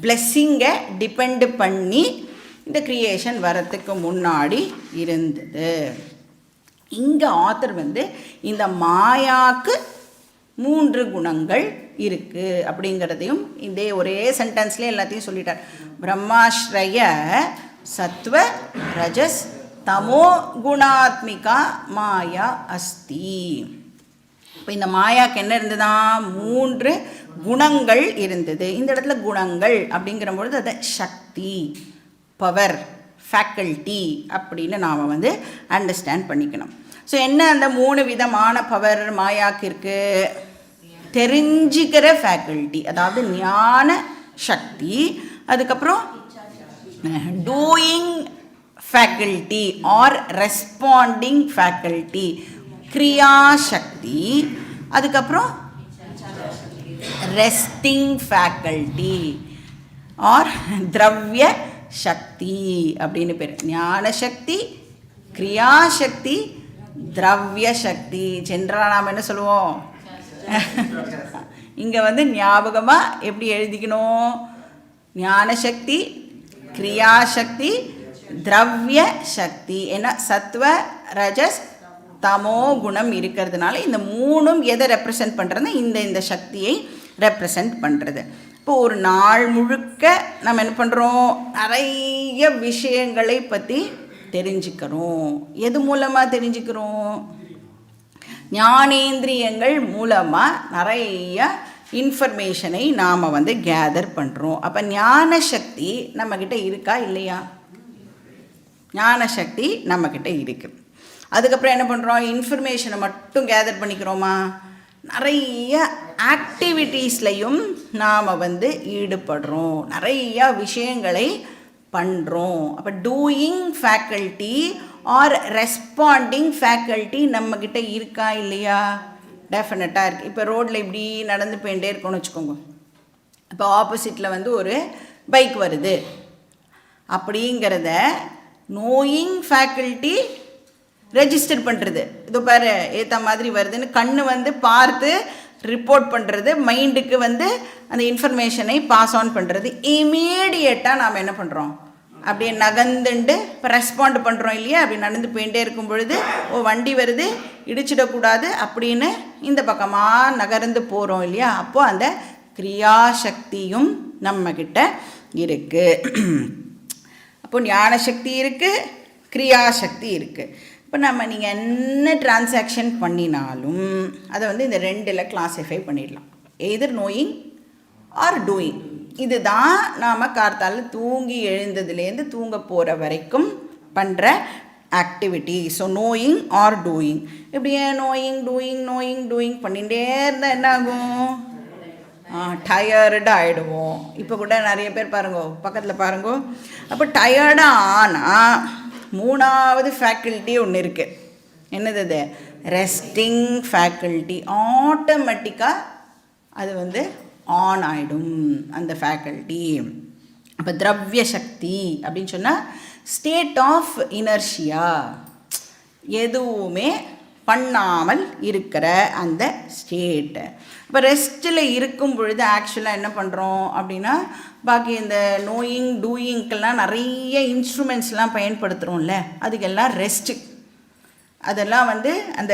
[SPEAKER 1] பிளெஸ்ஸிங்கை டிபெண்ட் பண்ணி இந்த கிரியேஷன் வரத்துக்கு முன்னாடி இருந்தது. இங்கே ஆத்தர் இந்த மாயாக்கு 3 குணங்கள் இருக்குது அப்படிங்கிறதையும் இதே ஒரே சென்டென்ஸ்லேயே எல்லாத்தையும் சொல்லிட்டார். பிரம்மாஸ்ரய சத்வ ரஜஸ் தமோ குணாத்மிகா மாயா அஸ்தி. இப்போ இந்த மாயாக்கு என்ன இருந்ததுதான்? 3 குணங்கள் இருந்தது. இந்த இடத்துல குணங்கள் அப்படிங்கிற பொழுது அதை சக்தி, பவர், ஃபேக்கல்ட்டி அப்படின்னு நாம் அண்டர்ஸ்டாண்ட் பண்ணிக்கணும். ஸோ என்ன அந்த 3 விதமான பவர் மாயாக்கு இருக்குது? தெரிஞ்சிக்கிற ஃபேக்கல்ட்டி, அதாவது ஞான சக்தி, அதுக்கப்புறம் doing faculty or responding faculty, கிரியா சக்தி, அதுக்கப்புறம் ரெஸ்டிங் ஃபேக்கல்ட்டி ஆர் திரவிய சக்தி அப்படின்னு பேர். ஞான சக்தி, கிரியாசக்தி, திரவிய சக்தி. ஜென்ரலாக நாம் என்ன சொல்லுவோம்? இங்கே ஞாபகமாக எப்படி எழுதிக்கணும்? ஞானசக்தி, கிரியாசக்தி, திரவிய சக்தி. ஏன்னா சத்வ ரஜஸ் தமோ குணம் இருக்கிறதுனால இந்த 3ம் எதை ரெப்ரசன்ட் பண்ணுறதுன்னா இந்த சக்தியை ரெப்ரசன்ட் பண்ணுறது. இப்போ ஒரு நாள் முழுக்க நம்ம என்ன பண்ணுறோம்? நிறைய விஷயங்களை பற்றி தெரிஞ்சுக்கிறோம். எது மூலமாக தெரிஞ்சுக்கிறோம்? ஞானேந்திரியங்கள் மூலமாக நிறைய இன்ஃபர்மேஷனை நாம் கேதர் பண்ணுறோம். அப்போ ஞான சக்தி நம்மக்கிட்ட இருக்கா இல்லையா? ஞான சக்தி நம்மக்கிட்ட இருக்குது. அதுக்கப்புறம் என்ன பண்ணுறோம்? இன்ஃபர்மேஷனை மட்டும் கேதர் பண்ணிக்கிறோமா? நிறைய ஆக்டிவிட்டீஸ்லையும் நாம் ஈடுபடுறோம், நிறையா விஷயங்களை பண்ணுறோம். அப்போ doing faculty or responding faculty நம்மக்கிட்ட இருக்கா இல்லையா? டெஃபினட்டாக இருக்குது. இப்போ ரோட்டில் இப்படி நடந்து போயிட்டே இருக்கோன்னு வச்சுக்கோங்க. இப்போ ஆப்போசிட்டில் ஒரு பைக் வருது அப்படிங்கிறத நோயிங் ஃபேக்கல்ட்டி ரெஜிஸ்டர் பண்ணுறது, இதோ பாரு ஏற்ற மாதிரி வருதுன்னு கண்ணு வந்து பார்த்து ரிப்போர்ட் பண்ணுறது, மைண்டுக்கு வந்து அந்த இன்ஃபர்மேஷனை பாஸ் ஆன் பண்ணுறது. இமீடியட்டாக நாம் என்ன பண்ணுறோம், அப்படியே நகர்ந்துண்டு இப்போ ரெஸ்பாண்ட் பண்ணுறோம் இல்லையா. அப்படி நடந்து போயிட்டே இருக்கும் பொழுது வண்டி வருது இடிச்சிடக்கூடாது அப்படின்னு இந்த பக்கமாக நகர்ந்து போகிறோம் இல்லையா. அப்போது அந்த கிரியாசக்தியும் நம்மக்கிட்ட இருக்குது. அப்போது ஞான சக்தி இருக்குது, கிரியாசக்தி இருக்குது. இப்போ நீங்கள் என்ன டிரான்சாக்ஷன் பண்ணினாலும் அதை வந்து இந்த ரெண்டில் கிளாஸிஃபை பண்ணிடலாம். Either knowing are doing. இதுதான் நாம் கார்த்தால் தூங்கி எழுந்ததுலேருந்து தூங்க போகிற வரைக்கும் பண்ணுற activity. So knowing are doing. இப்படியே நோயிங் டூயிங் பண்ணிகிட்டே இருந்தால் என்ன ஆகும், டயர்டாக ஆகிடுவோம். இப்போ கூட நிறைய பேர் பாருங்கோ, பக்கத்தில் பாருங்கோ. அப்போ டயர்டாக ஆனால் மூணாவது ஃபேக்கல்ட்டி ஒன்று இருக்குது. என்னது அது, ரெஸ்டிங் ஃபேக்கல்ட்டி. ஆட்டோமேட்டிக்காக அது வந்து ஆன் ஆகிடும் அந்த ஃபேக்கல்ட்டி. அப்போ திரவிய சக்தி அப்படின்னு சொன்னால் ஸ்டேட் ஆஃப் இனர்ஷியா, எதுவுமே பண்ணாமல் இருக்கிற அந்த ஸ்டேட்டு. இப்போ ரெஸ்ட்டில் இருக்கும் பொழுது ஆக்சுவலாக என்ன பண்ணுறோம் அப்படின்னா, பாக்கி இந்த நோயிங் டூயிங்க்கெல்லாம் நிறைய இன்ஸ்ட்ருமெண்ட்ஸ்லாம் பயன்படுத்துகிறோம்ல, அதுக்கெல்லாம் ரெஸ்ட்டு. அதெல்லாம் வந்து அந்த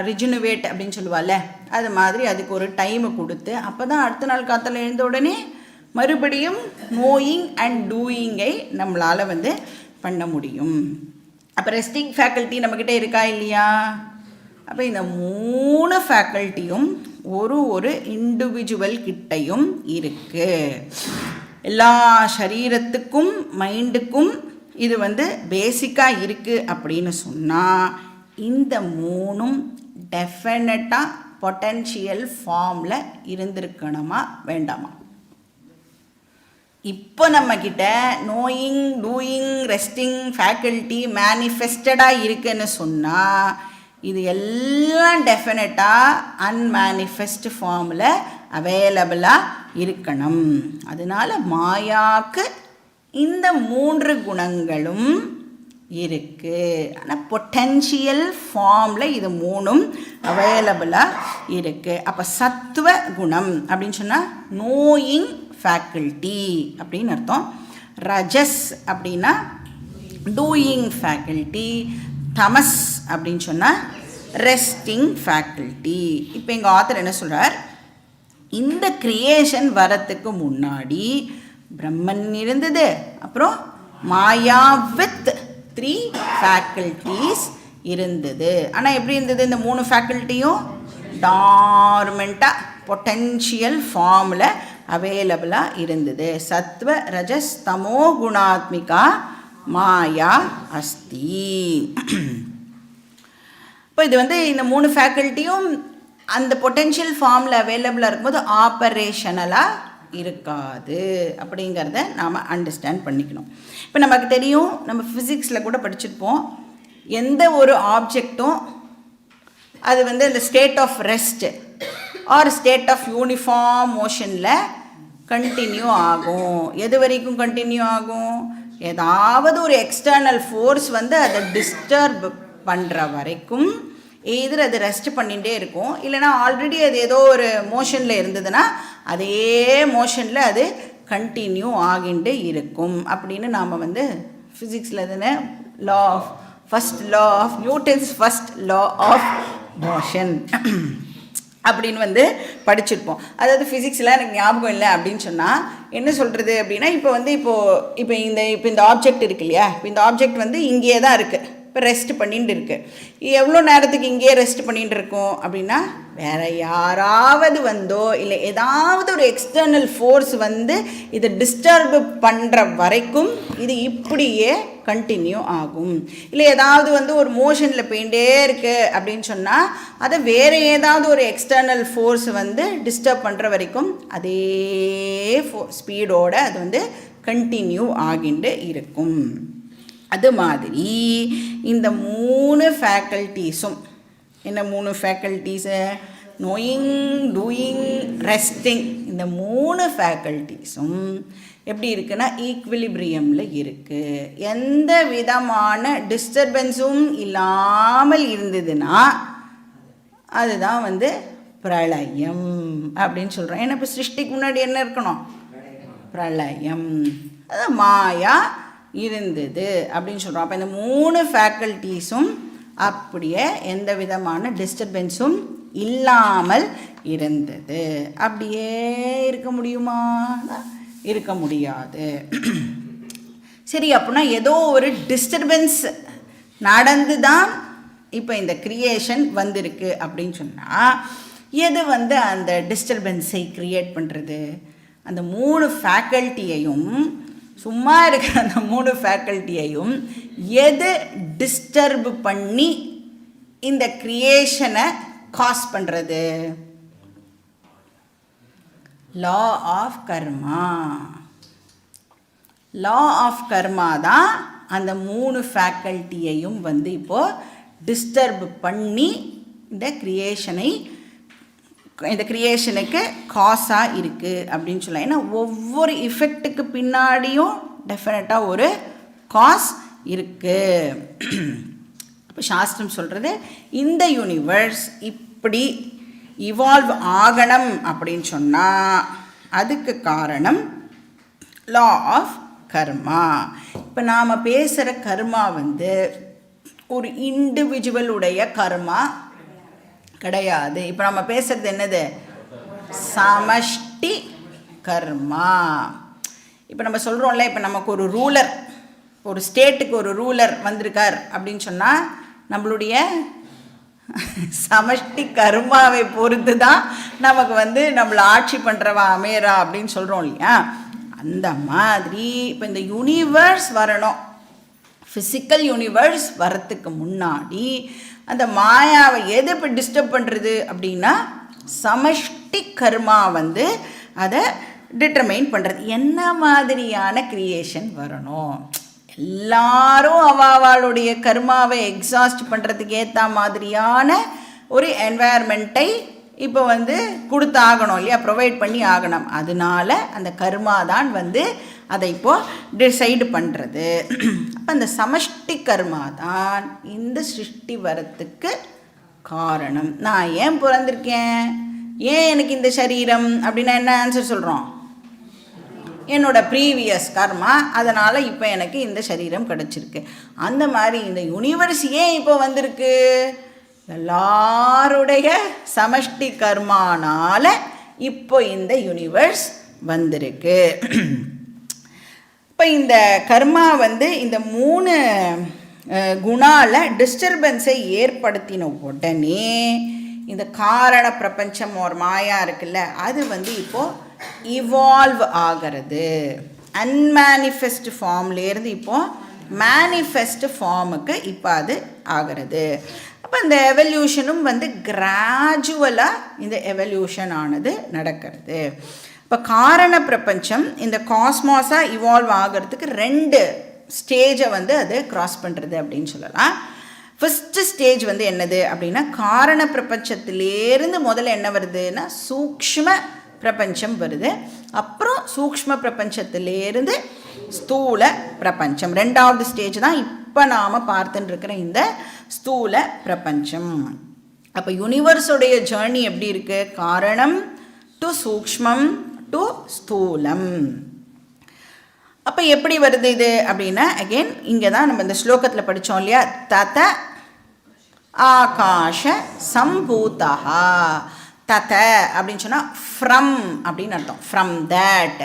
[SPEAKER 1] ரிஜுனுவேட் அப்படின்னு சொல்லுவாள்ல, அது மாதிரி அதுக்கு ஒரு டைமை கொடுத்து அப்போ தான் அடுத்த நாள் காத்தால எழுந்த உடனே மறுபடியும் நோயிங் அண்ட் டூயிங்கை நம்மளால் வந்து பண்ண முடியும். அப்போ ரெஸ்டிங் ஃபேக்கல்ட்டி நம்மக்கிட்ட இருக்கா இல்லையா. அப்போ இந்த மூணு ஃபேக்கல்ட்டியும் ஒரு இண்டிவிஜுவல் கிட்டையும் இருக்குது. எல்லா சரீரத்துக்கும் மைண்டுக்கும் இது வந்து பேசிக்காக இருக்குது அப்படின்னு சொன்னால் இந்த மூணும் டெஃபினட்டாக பொட்டென்ஷியல் ஃபார்மில் இருந்திருக்கணுமா வேண்டாமா. இப்போ நம்மக்கிட்ட நோயிங் டூயிங் ரெஸ்டிங் ஃபேக்கல்ட்டி மேனிஃபெஸ்டடாக இருக்குன்னு சொன்னால் இது எல்லாம் டெஃபினட்டாக அன்மேனிஃபெஸ்ட் ஃபார்மில் அவைலபிளாக இருக்கணும். அதனால் மாயாவுக்கு இந்த மூன்று குணங்களும் இருக்குது. ஆனால் பொட்டென்ஷியல் ஃபார்மில் இது மூணும் அவைலபிளாக இருக்குது. அப்போ சத்துவ குணம் அப்படின்னு சொன்னால் நோயிங் ஃபேக்கல்ட்டி அப்படின்னு அர்த்தம். ரஜஸ் அப்படின்னா டூயிங் ஃபேக்கல்ட்டி. தமஸ் அப்படின்னு சொன்னால் ரெஸ்டிங் ஃபேக்கல்ட்டி. இப்போ எங்கள் ஆத்தர் என்ன சொல்கிறார், இந்த கிரியேஷன் வரத்துக்கு முன்னாடி பிரம்மன் இருந்தது, அப்புறம் மாயா வித் 3 ஃபேக்கல்ட்டிஸ் இருந்தது. ஆனால் எப்படி இருந்தது, இந்த 3 ஃபேக்கல்ட்டியும் டார்மெண்ட்டாக பொட்டென்ஷியல் ஃபார்மில் அவைலபிளாக இருந்தது. சத்வ ரஜஸ் தமோ குணாத்மிகா மாயா அஸ்தி. இப்போ இது வந்து இந்த 3 ஃபேக்கல்ட்டியும் அந்த பொட்டென்ஷியல் ஃபார்மில் அவைலபிளாக இருக்கும்போது ஆப்பரேஷனலாக இருக்காது அப்படிங்கிறத நாம் அண்டர்ஸ்டாண்ட் பண்ணிக்கணும். இப்போ நமக்கு தெரியும், நம்ம ஃபிசிக்ஸில் கூட படிச்சிருப்போம், எந்த ஒரு ஆப்ஜெக்டும் அது வந்து இந்த state of rest or state of uniform மோஷனில் கண்டினியூ ஆகும். எது வரைக்கும் கண்டினியூ ஆகும், ஏதாவது ஒரு எக்ஸ்டர்னல் ஃபோர்ஸ் வந்து அதை டிஸ்டர்ப் பண்ணுற வரைக்கும் எதிர் அது ரெஸ்ட் பண்ணிகிட்டே இருக்கும். இல்லைனா ஆல்ரெடி அது ஏதோ ஒரு மோஷனில் இருந்ததுன்னா அதே மோஷனில் அது கண்டினியூ ஆகிட்டு இருக்கும் அப்படின்னு நாம் வந்து ஃபிசிக்ஸில் தானே first law of Newton's first law of motion அப்படின்னு வந்து படிச்சிருப்போம். அதாவது ஃபிசிக்ஸில் எனக்கு ஞாபகம் இல்லை அப்படின்னு சொன்னால் என்ன சொல்கிறது அப்படின்னா, இப்போ இந்த ஆப்ஜெக்ட் இருக்கு இல்லையா, இப்போ இந்த ஆப்ஜெக்ட் வந்து இங்கேயே தான் இருக்குது, இப்போ ரெஸ்ட் பண்ணிட்டு இருக்குது. எவ்வளோ நேரத்துக்கு இங்கேயே ரெஸ்ட் பண்ணிட்டு இருக்கோம் அப்படின்னா, வேறு யாராவது வந்தோ இல்லை ஏதாவது ஒரு எக்ஸ்டர்னல் ஃபோர்ஸ் வந்து இதை டிஸ்டர்ப் பண்ணுற வரைக்கும் இது இப்படியே கண்டினியூ ஆகும். இல்லை ஏதாவது வந்து ஒரு மோஷனில் போயிட்டே இருக்குது அப்படின்னு சொன்னால் அதை வேறு ஏதாவது ஒரு எக்ஸ்டர்னல் ஃபோர்ஸ் வந்து டிஸ்டர்ப் பண்ணுற வரைக்கும் அதே ஸ்பீடோடு அது வந்து கண்டினியூ ஆகிட்டு இருக்கும். அது மாதிரி இந்த 3 ஃபேக்கல்ட்டிஸும் என்ன 3 ஃபேக்கல்ட்டிஸு, நோயிங், டூயிங், ரெஸ்டிங், இந்த 3 ஃபேக்கல்ட்டிஸும் எப்படி இருக்குன்னா ஈக்விலிப்ரியமில் இருக்குது. எந்த விதமான டிஸ்டர்பன்ஸும் இல்லாமல் இருந்ததுன்னா அதுதான் வந்து பிரளயம் அப்படின்னு சொல்கிறோம். ஏன்னா இப்போ சிருஷ்டிக்கு முன்னாடி என்ன இருக்கணும்? பிரளயம். அது மாயா இருந்தது அப்படின்னு சொல்கிறோம். அப்போ இந்த 3 ஃபேக்கல்ட்டிஸும் அப்படியே எந்த விதமான டிஸ்டர்பன்ஸும் இல்லாமல் இருந்தது. அப்படியே இருக்க முடியுமா? இருக்க முடியாது. சரி, அப்படின்னா ஏதோ ஒரு டிஸ்டர்பன்ஸ் நடந்து தான் இப்போ இந்த கிரியேஷன் வந்திருக்கு அப்படின்னு சொன்னால் எது வந்து அந்த டிஸ்டர்பன்ஸை க்ரியேட் பண்ணுறது? அந்த 3 ஃபேக்கல்ட்டியையும், சும்மா இருக்கிற அந்த 3 ஃபேக்கல்ட்டியையும் எது டிஸ்டர்ப் பண்ணி இந்த கிரியேஷனை காஸ் பண்ணுறது? Law of karma. Law of கர்மா தான் அந்த 3 ஃபேக்கல்ட்டியையும் வந்து இப்போது டிஸ்டர்ப் பண்ணி இந்த கிரியேஷனுக்கு காஸாக இருக்குது அப்படின்னு சொல்லலாம். ஏன்னா ஒவ்வொரு இஃபெக்ட்டுக்கு பின்னாடியும் டெஃபினட்டாக ஒரு காஸ் இருக்குது. இப்போ சாஸ்திரம் சொல்கிறது இந்த யூனிவர்ஸ் இப்படி இவால்வ் ஆகணும் அப்படின்னு சொன்னால் அதுக்கு காரணம் லா ஆஃப் கர்மா. இப்போ நாம் பேசுகிற கர்மா வந்து ஒரு இண்டிவிஜுவலுடைய கர்மா கிடையாது. இப்போ நம்ம பேசுகிறது என்னது? சமஷ்டி கர்மா. இப்போ நம்ம சொல்கிறோம்ல, இப்போ நமக்கு ஒரு ரூலர், ஒரு ஸ்டேட்டுக்கு ஒரு ரூலர் வந்திருக்கார் அப்படின்னு சொன்னால் நம்மளுடைய சமஷ்டி கர்மாவை பொறுத்து தான் நமக்கு வந்து நம்மளை ஆட்சி பண்ணுறவா அமையறா அப்படின்னு சொல்கிறோம் இல்லையா? அந்த மாதிரி இப்போ இந்த யூனிவர்ஸ் வரணும், ஃபிசிக்கல் யூனிவர்ஸ் வரத்துக்கு முன்னாடி அந்த மாயாவை எது இப்போ டிஸ்டர்ப் பண்ணுறது அப்படின்னா சமஷ்டி கர்மா வந்து அதை டிட்டர்மைன் பண்ணுறது. என்ன மாதிரியான கிரியேஷன் வரணும்? எல்லாரும் அவளுடைய கர்மாவை எக்ஸாஸ்ட் பண்ணுறதுக்கு ஏற்ற மாதிரியான ஒரு என்வாயர்மெண்ட்டை இப்போ வந்து கொடுத்தாகணும் இல்லையா? ப்ரொவைட் பண்ணி ஆகணும். அதனால அந்த கர்மா தான் வந்து அதை இப்போது டிசைடு பண்ணுறது. அப்போ அந்த சமஷ்டி கர்மா தான் இந்த சிருஷ்டி வரத்துக்கு காரணம். நான் ஏன் பிறந்திருக்கேன், ஏன் எனக்கு இந்த சரீரம் அப்படின்னா என்ன ஆன்சர் சொல்கிறோம்? என்னோட ப்ரீவியஸ் கர்மா, அதனால் இப்போ எனக்கு இந்த சரீரம் கிடச்சிருக்கு. அந்த மாதிரி இந்த யூனிவர்ஸ் ஏன் இப்போ வந்திருக்கு? எல்லாருடைய சமஷ்டி கர்மானால இப்போ இந்த யூனிவர்ஸ் வந்திருக்கு. இப்போ இந்த கர்மா வந்து இந்த 3 குணால டிஸ்டர்பன்ஸை ஏற்படுத்தின உடனே இந்த காரண பிரபஞ்சம் ஒரு மாயா இருக்குல்ல, அது வந்து இப்போது இவால்வ் ஆகிறது. அன்மேனிஃபெஸ்ட் ஃபார்ம்லேருந்து இப்போது மேனிஃபெஸ்ட் ஃபார்முக்கு இப்போ அது ஆகிறது. அப்போ இந்த எவல்யூஷனும் வந்து கிராஜுவலாக இந்த எவல்யூஷன் ஆனது நடக்கிறது. இப்போ காரண பிரபஞ்சம் இந்த காஸ்மாஸாக இவால்வ் ஆகிறதுக்கு 2 ஸ்டேஜை வந்து அது கிராஸ் பண்ணுறது அப்படின்னு சொல்லலாம். ஃபஸ்ட்டு ஸ்டேஜ் வந்து என்னது அப்படின்னா, காரண பிரபஞ்சத்திலேருந்து முதல்ல என்ன வருதுன்னா சூக்ஷ்ம பிரபஞ்சம் வருது. அப்புறம் சூக்ஷ்ம பிரபஞ்சத்திலேருந்து ஸ்தூல பிரபஞ்சம். 2வது ஸ்டேஜ் தான் இப்போ நாம் பார்த்துட்டு இருக்கிற இந்த ஸ்தூல பிரபஞ்சம். அப்போ யூனிவர்ஸோடைய ஜேர்னி எப்படி இருக்குது? காரணம் டு சூக்ஷ்மம் டு ஸ்தூலம். அப்போ எப்படி வருது இது அப்படின்னா, அகெயின் இங்கே தான் நம்ம இந்த ஸ்லோகத்தில் படித்தோம் இல்லையா? தத ஆகாஷ சம்பூதா. தத அப்படின்னு சொன்னால் ஃப்ரம் அப்படின்னு அர்த்தம். From that.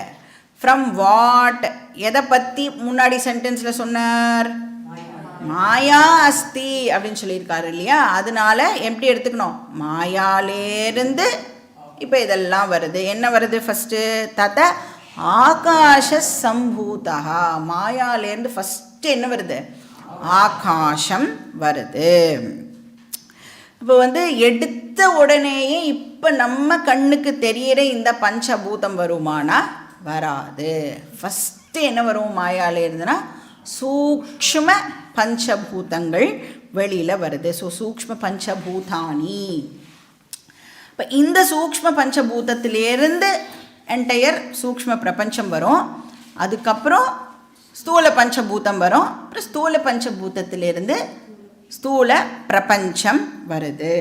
[SPEAKER 1] From what? எதை பற்றி முன்னாடி சென்டென்ஸில் சொன்னார்? மாயா அஸ்தி அப்படின்னு சொல்லியிருக்காரு இல்லையா? அதனால எப்படி எடுத்துக்கணும்? மாயாலேருந்து இப்போ இதெல்லாம் வருது. என்ன வருது? ஃபஸ்ட்டு தத ஆகாஷ சம்பூதா. மாயாலேருந்து ஃபஸ்ட்டு என்ன வருது? ஆகாஷம் வருது. இப்போ வந்து எடுத்த உடனேயே இப்போ நம்ம கண்ணுக்கு தெரிகிற இந்த பஞ்சபூதம் வருமானா? வராது. ஃபஸ்ட்டு என்ன வரும் மாயாலேருந்துன்னா சூக்ஷ்ம பஞ்சபூதங்கள் வெளியில் வருது. ஸோ சூக்ஷ்ம பஞ்சபூதானி. இப்போ இந்த சூக்ஷ்ம பஞ்சபூதத்திலேருந்து என்டையர் சூக்ஷ்ம பிரபஞ்சம் வரும். அதுக்கப்புறம் ஸ்தூல பஞ்சபூதம் வரும். அப்புறம் ஸ்தூல பஞ்சபூதத்திலிருந்து ஸ்தூல பிரபஞ்சம் வருது.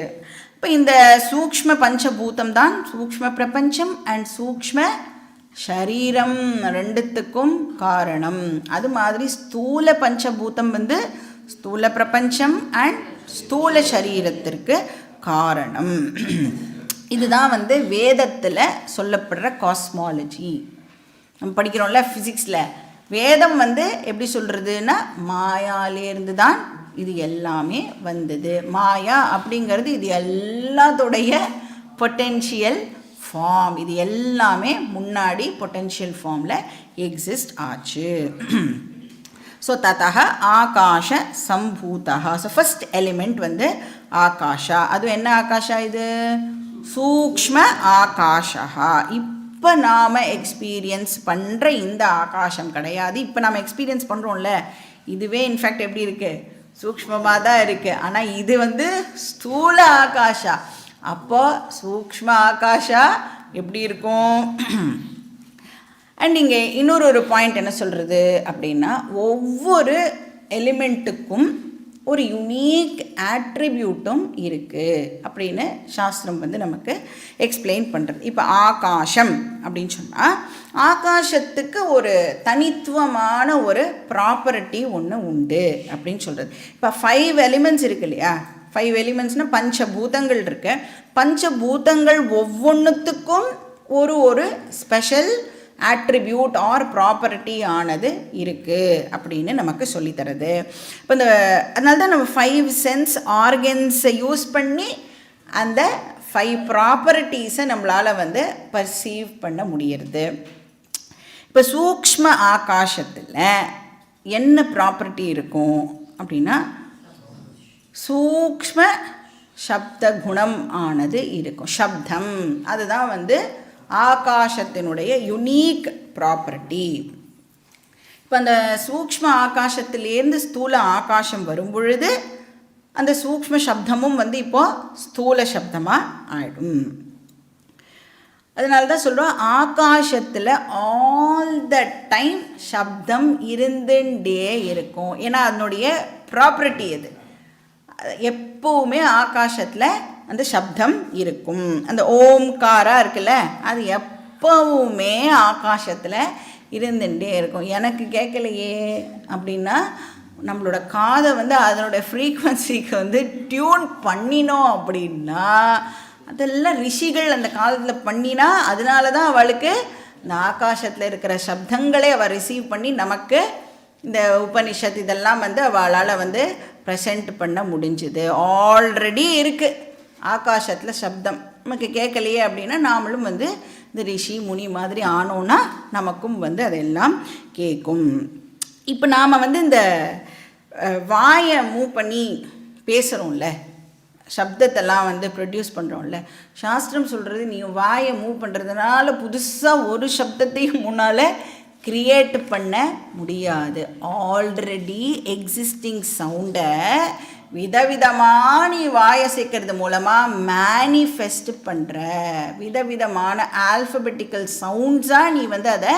[SPEAKER 1] இப்போ இந்த சூக்ஷ்ம பஞ்சபூதம் தான் சூக்ஷ்ம பிரபஞ்சம் அண்ட் சூக்ஷ்ம ஷரீரம் ரெண்டுத்துக்கும் காரணம். அது மாதிரி ஸ்தூல பஞ்சபூதம் வந்து ஸ்தூல பிரபஞ்சம் அண்ட் ஸ்தூல சரீரத்திற்கு காரணம். இதுதான் வந்து வேதத்தில் சொல்லப்படுற காஸ்மாலஜி. நம்ம படிக்கிறோம்ல ஃபிசிக்ஸில். வேதம் வந்து எப்படி சொல்கிறதுன்னா மாயாலேருந்து தான் இது எல்லாமே வந்தது. மாயா அப்படிங்கிறது இது எல்லாத்தோடைய பொட்டென்ஷியல் ஃபார்ம். இது எல்லாமே முன்னாடி பொட்டென்ஷியல் ஃபார்மில் எக்ஸிஸ்ட் ஆச்சு. ஸோ ததः ஆகாஷ சம்பூதः. ஸோ ஃபஸ்ட் எலிமெண்ட் வந்து ஆகாஷா. அதுவும் என்ன ஆகாஷா? இது சூக்ஷ்ம ஆகாஷா. இப்போ நாம் எக்ஸ்பீரியன்ஸ் பண்ணுற இந்த ஆகாசம் கிடையாது. இப்போ நாம் எக்ஸ்பீரியன்ஸ் பண்ணுறோம்ல, இதுவே இன்ஃபேக்ட் எப்படி இருக்குது? சூக்ஷ்மமாக தான் இருக்குது. ஆனால் இது வந்து ஸ்தூல ஆகாஷா. அப்போ சூக்ஷ்ம ஆகாஷா எப்படி இருக்கும்? அண்ட் இங்கே இன்னொரு பாயிண்ட் என்ன சொல்கிறது அப்படின்னா, ஒவ்வொரு எலிமெண்ட்டுக்கும் ஒரு யுனீக் ஆட்ரிபியூட்டும் இருக்குது அப்படின்னு சாஸ்திரம் வந்து நமக்கு எக்ஸ்பிளைன் பண்ணுறது. இப்போ ஆகாசம் அப்படின்னு சொன்னால் ஆகாசத்துக்கு ஒரு தனித்துவமான ஒரு ப்ராப்பர்ட்டி ஒன்று உண்டு அப்படின்னு சொல்கிறது. இப்போ 5 எலிமெண்ட்ஸ் இருக்கு இல்லையா? 5 எலிமெண்ட்ஸ்னால் பஞ்சபூதங்கள் இருக்கு. பஞ்சபூதங்கள் ஒவ்வொன்றுத்துக்கும் ஒரு ஸ்பெஷல் ஆட்ரிபியூட் ஆர் ப்ராப்பர்ட்டி ஆனது இருக்குது அப்படின்னு நமக்கு சொல்லித்தரது. இப்போ அதனால தான் நம்ம 5 சென்ஸ் ஆர்கன்ஸை யூஸ் பண்ணி அந்த 5 ப்ராப்பர்ட்டிஸை நம்மளால் வந்து பர்சீவ் பண்ண முடியறது. இப்போ சூக்ஷ்ம ஆகாசத்தில் என்ன ப்ராப்பர்ட்டி இருக்கும் அப்படின்னா, சூக்ஷ்ம சப்த குணம் ஆனது இருக்கும். சப்தம் அதுதான் வந்து ஆகாசத்தினுடைய யுனீக் ப்ராப்பர்ட்டி. இப்போ அந்த சூக்ஷ்ம ஆகாசத்திலேருந்து ஸ்தூல ஆகாசம் வரும் பொழுது அந்த சூக்ஷ்ம சப்தமும் வந்து இப்போது ஸ்தூல சப்தமாக ஆயிடும். அதனால தான் சொல்கிறோம், ஆகாசத்தில் ஆல் த டைம் சப்தம் இருந்துட்டே இருக்கும். ஏன்னா அதனுடைய ப்ராப்பர்ட்டி அது. எப்போவுமே ஆகாசத்தில் அந்த சப்தம் இருக்கும். அந்த ஓம்காரா இருக்குல்ல, அது எப்போவுமே ஆகாசத்தில் இருந்துகிட்டே இருக்கும். எனக்கு கேட்கலையே அப்படின்னா நம்மளோட காதை வந்து அதனோட ஃப்ரீக்வன்சிக்கு வந்து டியூன் பண்ணினோம் அப்படின்னா, அதெல்லாம் ரிஷிகள் அந்த காலத்தில் பண்ணினா, அதனால தான் அவளுக்கு இந்த ஆகாசத்தில் இருக்கிற சப்தங்களே அவள் ரிசீவ் பண்ணி நமக்கு இந்த உபனிஷத் இதெல்லாம் வந்து அவளால் வந்து ப்ரெசென்ட் பண்ண முடிஞ்சுது. ஆல்ரெடி இருக்குது ஆகாசத்தில் சப்தம். நமக்கு கேட்கலையே அப்படின்னா நாமளும் வந்து இந்த ரிஷி முனி மாதிரி ஆனோன்னா நமக்கும் வந்து அதெல்லாம் கேட்கும். இப்போ நாம் வந்து இந்த வாயை மூவ் பண்ணி பேசுகிறோம்ல, சப்தத்தெல்லாம் வந்து ப்ரொடியூஸ் பண்ணுறோம்ல, சாஸ்திரம் சொல்கிறது நீ வாயை மூவ் பண்ணுறதுனால புதுசாக ஒரு சப்தத்தையும் முன்னால் கிரியேட் பண்ண முடியாது. ஆல்ரெடி எக்ஸிஸ்டிங் சவுண்டை விதவிதமாக நீ வாயை சேர்க்கறது மூலமாக மேனிஃபெஸ்ட் பண்ணுற. விதவிதமான ஆல்ஃபபெட்டிக்கல் சவுண்ட்ஸாக நீ வந்து அதை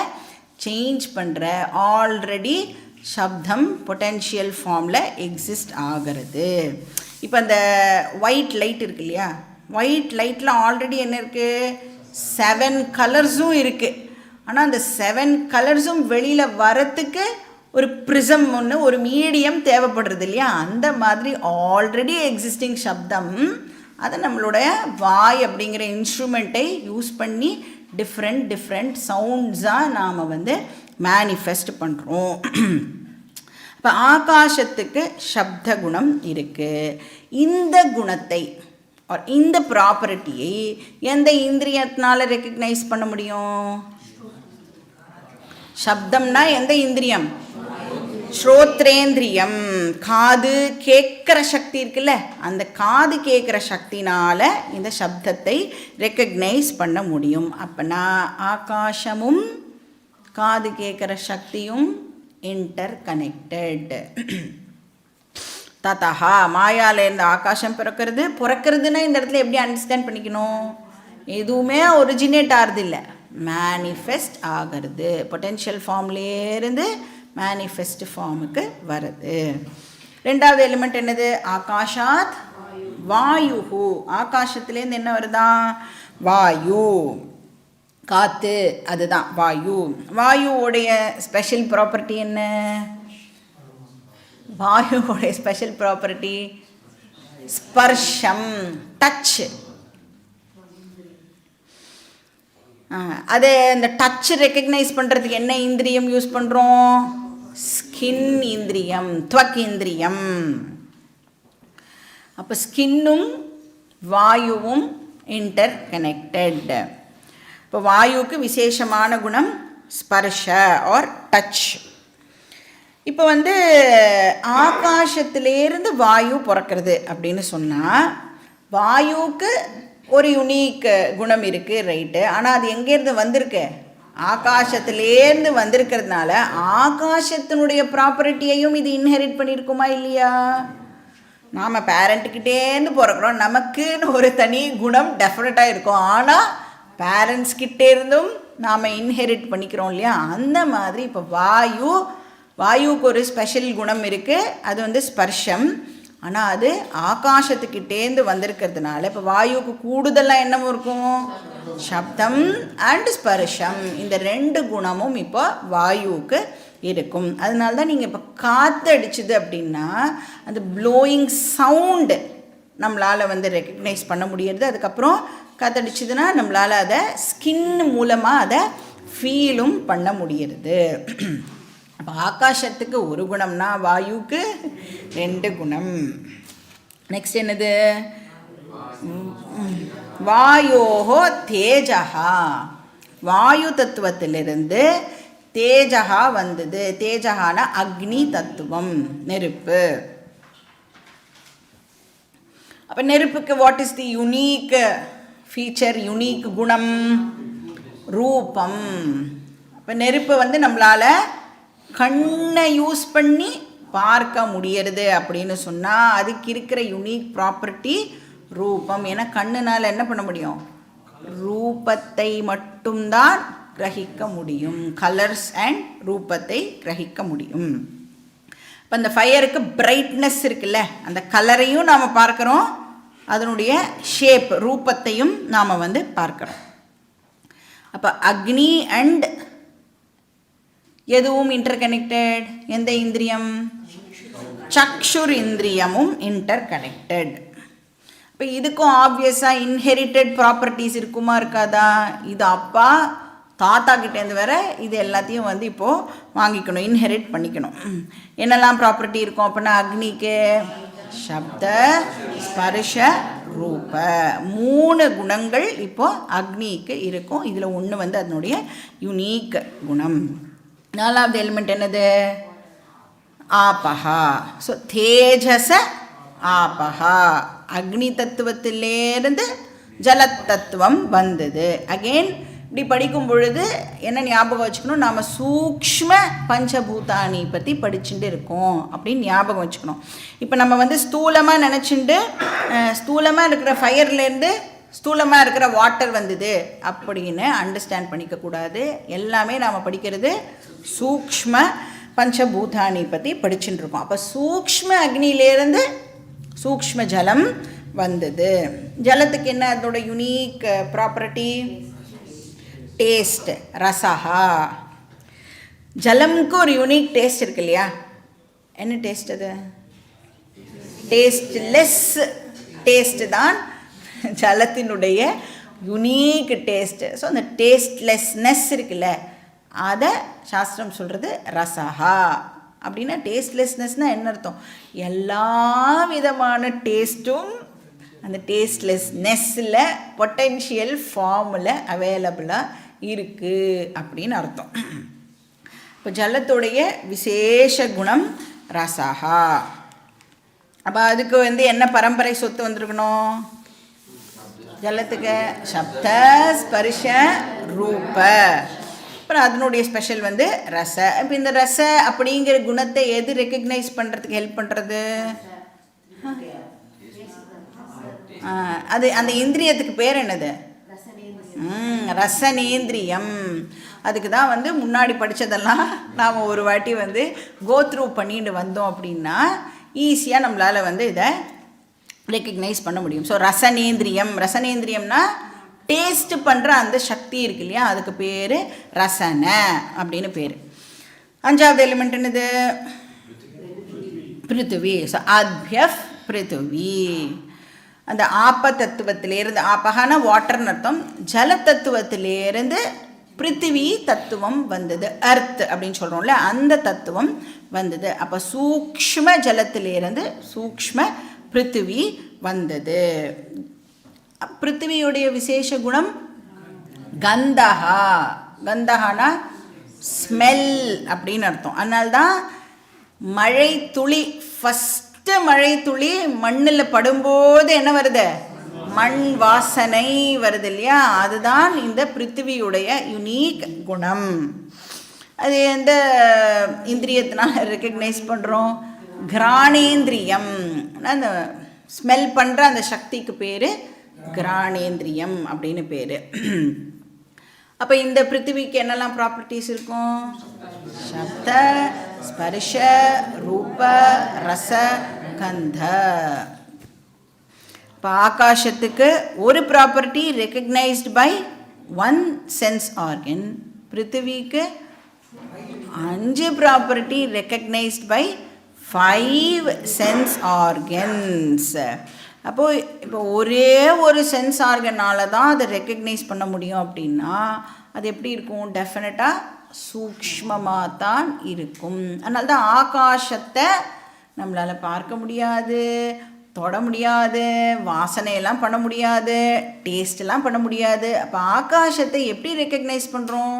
[SPEAKER 1] சேஞ்ச் பண்ணுற. ஆல்ரெடி சப்தம் பொட்டென்ஷியல் ஃபார்மில் எக்ஸிஸ்ட் ஆகிறது. இப்போ அந்த ஒயிட் லைட் இருக்கு இல்லையா, ஒயிட் லைட்டில் ஆல்ரெடி என்ன இருக்குது? 7 கலர்ஸும் இருக்குது. ஆனால் அந்த 7 கலர்ஸும் வெளியில் வரத்துக்கு ஒரு ப்ரிசம் ஒன்று, ஒரு மீடியம் தேவைப்படுறது இல்லையா? அந்த மாதிரி ஆல்ரெடி எக்ஸிஸ்டிங் சப்தம் அதை நம்மளுடைய வாய் அப்படிங்கிற இன்ஸ்ட்ருமெண்ட்டை யூஸ் பண்ணி டிஃப்ரெண்ட் சவுண்ட்ஸாக நாம் வந்து மேனிஃபெஸ்ட் பண்ணுறோம். இப்போ ஆகாசத்துக்கு சப்த குணம் இருக்குது. இந்த குணத்தை இந்த ப்ராப்பர்ட்டியை எந்த இந்திரியத்தினால ரெக்கக்னைஸ் பண்ண முடியும்? சப்தம்னா எந்த இந்திரியம்? ஸ்ரோத்ரேந்திரியம். காது கேட்குற சக்தி இருக்குல்ல, அந்த காது கேட்குற சக்தினால் இந்த சப்தத்தை ரெக்கக்னைஸ் பண்ண முடியும். அப்போனா ஆகாசமும் காது கேட்குற சக்தியும் இன்டர் கனெக்டட். ததா மாயாலேருந்து ஆகாசம் பிறக்கிறதுன்னா இந்த இடத்துல எப்படி அண்டர்ஸ்டாண்ட் பண்ணிக்கணும்? எதுவுமே ஒரிஜினேட் ஆகிறது இல்லை, மேனிஃபெஸ்ட் ஆகிறது. பொட்டென்ஷியல் ஃபார்ம்லேருந்து மேனிஃபெஸ்ட் ஃபார்முக்கு வருது. ரெண்டாவது எலிமெண்ட் என்னது? ஆகாஷாத் வாயுஹு. ஆகாசத்துலேருந்து என்ன வருதா? வாயு, காற்று, அதுதான் வாயு. வாயுவோடைய ஸ்பெஷல் ப்ராப்பர்ட்டி என்ன? வாயுவோடைய ஸ்பெஷல் ப்ராப்பர்ட்டி ஸ்பர்ஷம், டச். அது இந்த டச் ரெக்கக்னைஸ் பண்ணுறதுக்கு என்ன இந்திரியம் யூஸ் பண்ணுறோம்? ஸ்கின் இந்திரியம், துவக் இந்திரியம். அப்போ ஸ்கின்னும் வாயுவும் இன்டர் கனெக்டட். இப்போ வாயுவுக்கு விசேஷமான குணம் ஸ்பர்ஷ ஆர் டச். இப்போ ஆகாசத்திலேருந்து வாயு பிறக்கிறது அப்படின்னு சொன்னால், வாயுவுக்கு ஒரு யுனிக் குணம் இருக்குது, ரைட்டு. ஆனால் அது எங்கேருந்து வந்திருக்கு? ஆகாசத்திலேருந்து வந்திருக்கிறதுனால ஆகாசத்தினுடைய ப்ராப்பர்ட்டியையும் இது இன்ஹெரிட் பண்ணியிருக்குமா இல்லையா? நாம் பேரண்ட்டுக்கிட்டேருந்து பிறக்கிறோம், நமக்குன்னு ஒரு தனி குணம் டெஃபினட்டாக இருக்கும். ஆனால் பேரண்ட்ஸ்கிட்டேருந்தும் நாம் இன்ஹெரிட் பண்ணிக்கிறோம் இல்லையா? அந்த மாதிரி இப்போ வாயுவுக்கு ஒரு ஸ்பெஷல் குணம் இருக்குது, அது ஸ்பர்ஷம். ஆனால் அது ஆகாசத்துக்கிட்டேருந்து வந்திருக்கிறதுனால இப்போ வாயுவுக்கு கூடுதலாக என்னமும் இருக்கும்? சப்தம் அண்ட் ஸ்பர்ஷம். இந்த ரெண்டு குணமும் இப்போ வாயுவுக்கு இருக்கும். அதனால தான் நீங்கள் இப்போ காற்று அடிச்சுது அப்படின்னா அந்த ப்ளோயிங் சவுண்டு நம்மளால் ரெக்கக்னைஸ் பண்ண முடியறது. அதுக்கப்புறம் காற்றடிச்சதுன்னா நம்மளால் அதை ஸ்கின் மூலமாக அதை ஃபீலும் பண்ண முடியறது. அப்போ ஆகாசத்துக்கு ஒரு குணம்னா வாயுவுக்கு ரெண்டு குணம். நெக்ஸ்ட் என்னது? வாயோஹோ தேஜஹா. வாயு தத்துவத்திலிருந்து தேஜஹா வந்தது. தேஜஹான அக்னி தத்துவம், நெருப்பு. அப்போ நெருப்புக்கு what is the unique feature, unique குணம்? ரூபம். இப்போ நெருப்பு நம்மளால் கண்ணை யூஸ் பண்ணி பார்க்க முடியறது அப்படின்னு சொன்னால் அதுக்கு இருக்கிற யுனீக் ப்ராப்பர்ட்டி ரூபம். ஏன்னா கண்ணுனால் என்ன பண்ண முடியும்? ரூபத்தை மட்டும்தான் கிரகிக்க முடியும். கலர்ஸ் அண்ட் ரூபத்தை கிரகிக்க முடியும். இப்போ அந்த ஃபயருக்கு பிரைட்னஸ் இருக்குல்ல, அந்த கலரையும் நாம் பார்க்குறோம், அதனுடைய ஷேப் ரூபத்தையும் நாம் பார்க்குறோம். அப்போ அக்னி அண்ட் எதுவும் இன்டர் கனெக்டட்? எந்த இந்திரியம்? சக்ஷுர் இந்திரியமும் இன்டர் கனெக்டட். இப்போ இதுக்கும் ஆப்வியஸாக இன்ஹெரிட்டட் ப்ராப்பர்ட்டிஸ் இருக்குமா இருக்காதா? இது அப்பா தாத்தா கிட்டேருந்து வேற இது எல்லாத்தையும் இப்போது வாங்கிக்கணும், இன்ஹெரிட் பண்ணிக்கணும். என்னெல்லாம் ப்ராப்பர்ட்டி இருக்கும் அப்படின்னா, அக்னிக்கு சப்த ஸ்பர்ஷ ரூப 3 குணங்கள் இப்போது அக்னிக்கு இருக்கும். இதில் ஒன்று அதனுடைய யுனீக் குணம். 4வது எலிமெண்ட் என்னது? ஆபஹா. ஸோ தேஜச ஆபஹா, அக்னி தத்துவத்திலேருந்து ஜலத்தத்துவம் வந்தது. அகெயின் இப்படி படிக்கும் பொழுது என்ன ஞாபகம் வச்சுக்கணும்? நாம் சூக்ஷ்ம பஞ்சபூதானி பற்றி படிச்சுட்டு இருக்கோம் அப்படின்னு ஞாபகம் வச்சுக்கணும். இப்போ நம்ம ஸ்தூலமாக நினச்சிட்டு ஸ்தூலமாக இருக்கிற ஃபயர்லேருந்து ஸ்தூலமாக இருக்கிற வாட்டர் வந்தது அப்படின்னு அண்டர்ஸ்டாண்ட் பண்ணிக்கக்கூடாது. எல்லாமே நாம் படிக்கிறது சூக்ஷ்ம பஞ்சபூதானி பற்றி படிச்சுட்டு இருக்கோம். அப்போ சூக்ஷ்ம அக்னியிலேருந்து சூக்ஷ்ம ஜலம் வந்தது. ஜலத்துக்கு என்ன அதோட யுனீக் ப்ராப்பர்ட்டி? டேஸ்ட், ரசஹா. ஜலம்க்கு ஒரு யூனிக் டேஸ்ட் இருக்கு இல்லையா? என்ன டேஸ்ட் அது? டேஸ்ட்லெஸ் டேஸ்ட் தான் ஜலத்தினுடைய யுனீக் டேஸ்ட். ஸோ அந்த டேஸ்ட்லெஸ்னஸ் இருக்குல்ல, அதை சாஸ்திரம் சொல்கிறது ரசஹா. அப்படின்னா டேஸ்ட்லெஸ்னஸ்னால் என்ன அர்த்தம்? எல்லா விதமான டேஸ்ட்டும் அந்த டேஸ்ட்லெஸ்னஸில் பொட்டென்ஷியல் ஃபார்மில் அவைலபிளாக இருக்குது அப்படின்னு அர்த்தம். இப்போ ஜலத்துடைய விசேஷ குணம் ரசஹா. அப்போ அதுக்கு என்ன பரம்பரை சொத்து வந்திருக்கணும்? ஜலத்துக்கு சப்த ஸ்பர்ஷ ரூப. அப்புறம் அதனுடைய ஸ்பெஷல் ரச. இப்போ இந்த ரச அப்படிங்கிற குணத்தை எது ரெக்கக்னைஸ் பண்ணுறதுக்கு ஹெல்ப் பண்ணுறது? அது அந்த இந்திரியத்துக்கு பேர் என்னது? ரசனேந்திரியம். அதுக்கு தான் வந்து முன்னாடி படித்ததெல்லாம் நாம் ஒரு வாட்டி வந்து கோத்ரூ பண்ணிட்டு வந்தோம் அப்படின்னா ஈஸியாக நம்மளால் வந்து இதை ரெக்கக்னைஸ் பண்ண முடியும். ஸோ ரசனேந்திரியம்னா டேஸ்ட் பண்ணுற அந்த சக்தி இருக்கு இல்லையா, அதுக்கு பேர் ரசன அப்படின்னு பேர். அஞ்சாவது எலிமெண்ட் என்னது? பிருத்திவி. ஸோ ஆத்யஃப் பிருத்திவி. அந்த ஆப்ப தத்துவத்திலேருந்து, ஆப்பகான வாட்டர்னு அர்த்தம், ஜல தத்துவத்திலேருந்து பிருத்திவி தத்துவம் வந்தது. அர்த் அப்படின்னு சொல்கிறோம்ல, அந்த தத்துவம் வந்தது. அப்போ சூக்ஷ்ம ஜலத்திலேருந்து சூக்ஷ்ம பிருத்திவி வந்தது. பிருத்திவியுடைய விசேஷ குணம் கந்தஹா. கந்தஹானா ஸ்மெல் அப்படின்னு அர்த்தம். அதனால்தான் மழை துளி, ஃபஸ்ட்டு மழை துளி மண்ணில் படும்போது என்ன வருது? மண் வாசனை வருது இல்லையா, அதுதான் இந்த பிருத்திவியுடைய யுனீக் குணம். அது எந்த இந்திரியத்தினால் ரெக்கக்னைஸ் பண்ணுறோம்? கிராணேந்திரியம். அந்த ஸ்மெல் பண்ணுற அந்த சக்திக்கு பேர் கிராணேந்திரியம் அப்படின்னு பேர். அப்போ இந்த பிருத்திவிக்கு என்னெல்லாம் ப்ராப்பர்ட்டிஸ் இருக்கும்? சப்த, ஸ்பர்ஷ, ரூப, ரச, கந்த. இப்போ ஆகாசத்துக்கு ஒரு property recognised by 1 sense organ. பிருத்திவிக்கு 5 property recognised by 5 sense organs. அப்போது இப்போ ஒரே ஒரு சென்ஸ் ஆர்கனால் தான் அதை ரெக்கக்னைஸ் பண்ண முடியும் அப்படின்னா அது எப்படி இருக்கும்? டெஃபினட்டாக சூக்ஷ்மமாக தான் இருக்கும். அதனால தான் ஆகாசத்தை நம்மளால் பார்க்க முடியாது, தொட முடியாது, வாசனையெல்லாம் பண்ண முடியாது, டேஸ்டெல்லாம் பண்ண முடியாது. அப்போ ஆகாசத்தை எப்படி ரெக்கக்னைஸ் பண்ணுறோம்?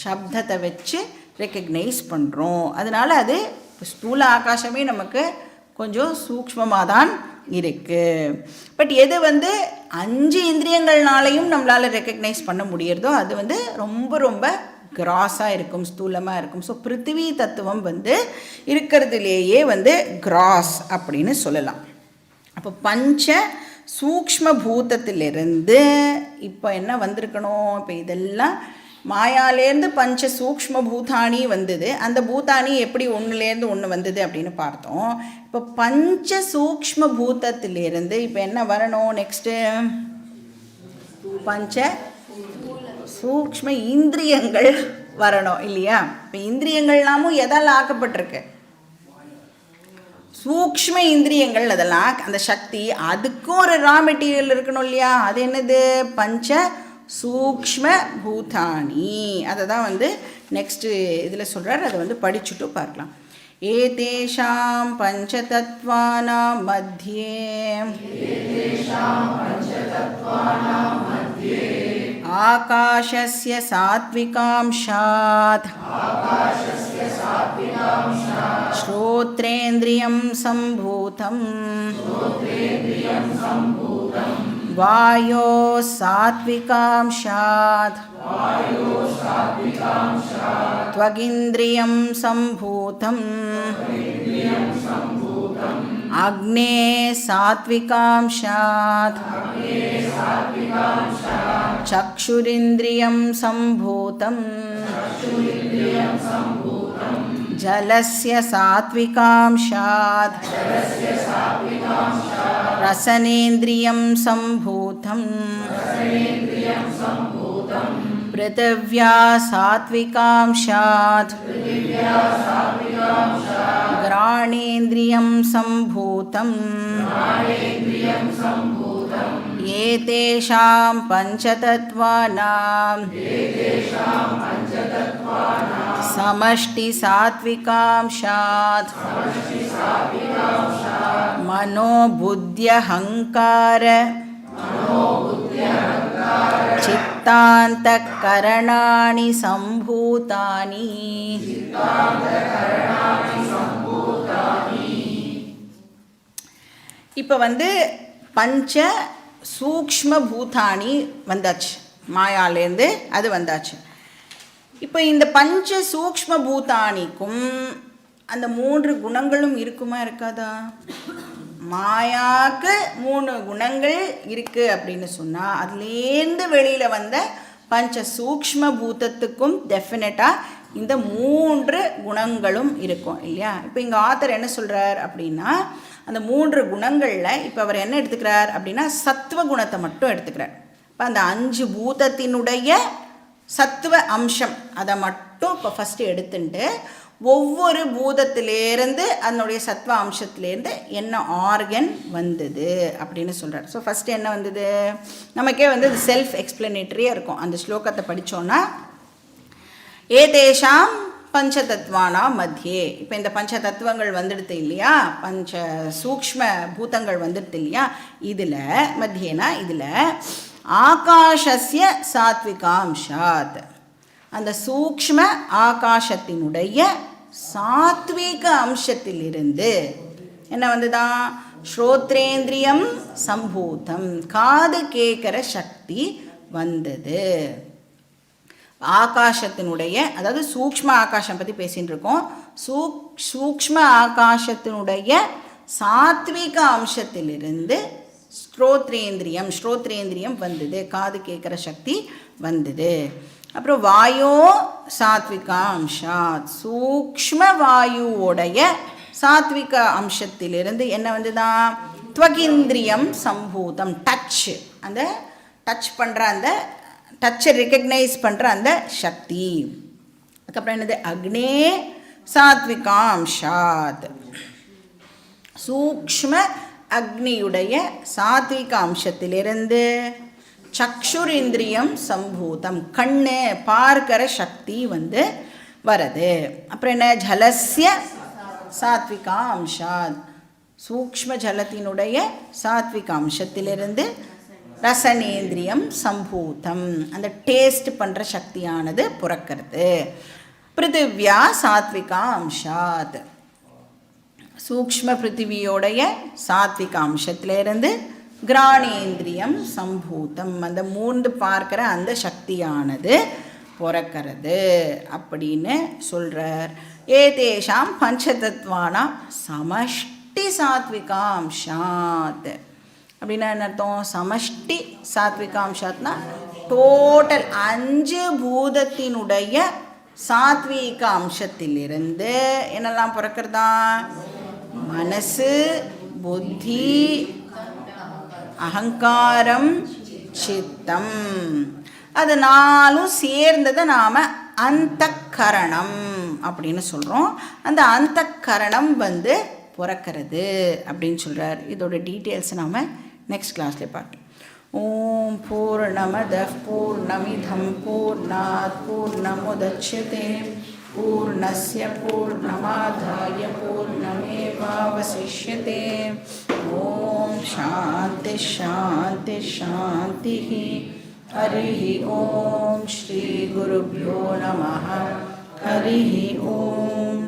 [SPEAKER 1] சப்தத்தை வச்சு ரெக்கக்னைஸ் பண்ணுறோம். அதனால் அது ஸ்தூல ஆகாசமே நமக்கு கொஞ்சம் சூக்ஷ்மமாக தான் இருக்குது. பட் எது வந்து 5 இந்திரியங்கள்னாலையும் நம்மளால் ரெக்கக்னைஸ் பண்ண முடியறதோ அது வந்து ரொம்ப ரொம்ப கிராஸாக இருக்கும், ஸ்தூலமாக இருக்கும். ஸோ பிருத்திவி தத்துவம் வந்து இருக்கிறதுலேயே வந்து கிராஸ் அப்படின்னு சொல்லலாம். அப்போ பஞ்ச சூக்ஷ்ம பூதத்திலிருந்து இப்போ என்ன வந்திருக்கணும்? இப்போ இதெல்லாம் மாயாலேருந்து பஞ்ச சூக்ஷ்ம பூதானி வந்தது. அந்த பூதானி எப்படி ஒன்றுலேருந்து ஒன்று வந்தது அப்படின்னு பார்த்தோம். இப்போ பஞ்ச சூக்ஷ்ம பூதத்திலிருந்து இப்போ என்ன வரணும்? நெக்ஸ்ட்டு பஞ்ச சூக்ஷ்ம இந்திரியங்கள் வரணும் இல்லையா? இப்போ இந்திரியங்கள்லாமும் எதால் ஆக்கப்பட்டிருக்கு? சூக்ஷ்ம இந்திரியங்கள். அதெல்லாம் அந்த சக்தி, அதுக்கும் ஒரு ரா மெட்டீரியல் இருக்கணும் இல்லையா? அது என்னது? பஞ்ச சூக்ஷ்ம பூதானி. அதை தான் வந்து நெக்ஸ்ட்டு இதில் சொல்கிறார். அதை வந்து படிச்சுட்டு பார்க்கலாம். ஏதேஷாம் பஞ்சதத்வானாம் மத்தியே ஆகாஷஸ்ய சாத்விகாம்ஷாத் ஸ்ரோத்ரேந்திரியம் சம்பூதம் வாயோ சாத்விகாம்ஷாத் த்வகிந்திரியம் சம்பூதம் அக்னே சாத்விகாம்ஷாத் சக்ஷுரிந்திரியம் சம்பூதம் ஜலஸ்ய சாத்விகாம்ஷாத் ரசனேந்திரியம் சம்பூதம் பிருத்திவ்யா சாத்விகாம்ஷாத் கிராணேந்திரியம் சம்பூதம் ஏதேஷாம் பஞ்சதத்வானாம் சமஷ்டி சாத்விகாம்ஷாத் மனோ புத்யஹங்கார சித்தாந்த கரணாணி சம்பூதானி. இப்போ வந்து பஞ்ச சூக்ஷ்ம பூதானி வந்தாச்சு, மாயாலேருந்து அது வந்தாச்சு. இப்போ இந்த பஞ்ச சூக்ஷ்ம பூதானிக்கும் அந்த 3 குணங்களும் இருக்குமா இருக்காதா? மாயாக்கு 3 குணங்கள் இருக்குது அப்படின்னு சொன்னால் அதுலேருந்து வெளியில் வந்த பஞ்ச சூக்ஷ்ம பூதத்துக்கும் டெஃபினட்டாக இந்த 3 குணங்களும் இருக்கும் இல்லையா. இப்போ இங்கே ஆத்தர் என்ன சொல்கிறார் அப்படின்னா, அந்த 3 குணங்களில் இப்போ அவர் என்ன எடுத்துக்கிறார் அப்படின்னா சத்துவ குணத்தை மட்டும் எடுத்துக்கிறார். இப்போ அந்த 5 பூதத்தினுடைய சத்துவ அம்சம் அதை மட்டும் இப்போ ஃபஸ்ட்டு எடுத்துட்டு ஒவ்வொரு பூதத்திலேருந்து அதனுடைய சத்வ அம்சத்துலேருந்து என்ன ஆர்கன் வந்தது அப்படின்னு சொல்கிறார். ஸோ ஃபஸ்ட்டு என்ன வந்தது, நமக்கே வந்து இது செல்ஃப் எக்ஸ்பிளனேட்டரியாக இருக்கும். அந்த ஸ்லோகத்தை படித்தோன்னா ஏதேஷாம் பஞ்சதத்வானா மத்தியே, இப்போ இந்த பஞ்ச தத்துவங்கள் வந்துடுது இல்லையா, பஞ்ச சூக்ஷ்ம பூதங்கள் வந்துடுது இல்லையா, இதில் மத்தியேனா இதில் ஆகாஷஸ்ய சாத்விகாம்சாத், அந்த சூக்ஷ்ம ஆகாசத்தினுடைய சாத்வீக அம்சத்திலிருந்து என்ன வந்துதான், ஸ்ரோத்ரேந்திரியம் சம்பூதம், காது கேட்குற சக்தி வந்தது. ஆகாசத்தினுடைய, அதாவது சூக்ஷ்ம ஆகாசம் பற்றி பேசிகிட்டு இருக்கோம். சூக்ஷ்ம ஆகாசத்தினுடைய சாத்வீக அம்சத்திலிருந்து ஸ்ரோத்ரேந்திரியம் வந்தது, காது கேட்குற சக்தி வந்தது. அப்புறம் வாயோ சாத்விகா அம்சாத், சூக்ஷ்ம வாயுவோடைய சாத்விக அம்சத்திலிருந்து என்ன வந்துதான், துவகிந்திரியம் சம்பூதம், டச், அந்த டச் பண்ணுற அந்த டச்சை ரெக்கக்னைஸ் பண்ணுற அந்த சக்தி. அதுக்கப்புறம் என்னது, அக்னே சாத்விகா அம்சாத், சூக்ஷ்ம அக்னியுடைய சாத்விக அம்சத்திலிருந்து சக்ஷுரிந்திரியம் சம்பூதம், கண்ணு பார்க்கிற சக்தி வந்து வருது. அப்புறம் என்ன, ஜலஸ்ய சாத்விகா அம்சாத், சூக்ஷ்ம ஜலத்தினுடைய சாத்விக அம்சத்திலிருந்து ரசனேந்திரியம் சம்பூதம், அந்த டேஸ்ட் பண்ணுற சக்தியானது பிறக்கிறது. பிருத்திவியா சாத்விகா அம்சாத், சூக்ஷ்ம பிருத்திவியோடைய சாத்விக அம்சத்திலிருந்து கிராணேந்திரியம் சம்பூதம், அந்த 3 பார்க்கிற அந்த சக்தியானது பிறக்கிறது அப்படின்னு சொல்கிறார். ஏதேஷாம் பஞ்சதத்வானா சமஷ்டி சாத்விகாம்சாத், அப்படின்னா என்ன அர்த்தம், சமஷ்டி சாத்விகாம்சாத்னா டோட்டல் 5 பூதத்தினுடைய சாத்வீக அம்சத்திலிருந்து என்னெல்லாம் பிறக்கிறதா, மனசு, புத்தி, அகங்காரம், சித்தம், அது 4ம் சேர்ந்ததை நாம் அந்தக்கரணம் அப்படின்னு சொல்கிறோம். அந்த அந்தக்கரணம் வந்து பிறக்கிறது அப்படின்னு சொல்கிறார். இதோட டீட்டெயில்ஸ் நாம் நெக்ஸ்ட் கிளாஸில் பார்க்கலாம். ஓம் பூர்ணமதః பூர்ணமிதம் பூர்ணாத் பூர்ணமுதச்யதே பூர்ணஸ்ய பூர்ணமாதாய பூர்ணமேவாவசிஷ்யதே. ஓம் சாந்தி சாந்தி சாந்தி. ஹரி ஓம் ஸ்ரீ குருப்யோ நமः. ஹரி ஓம்.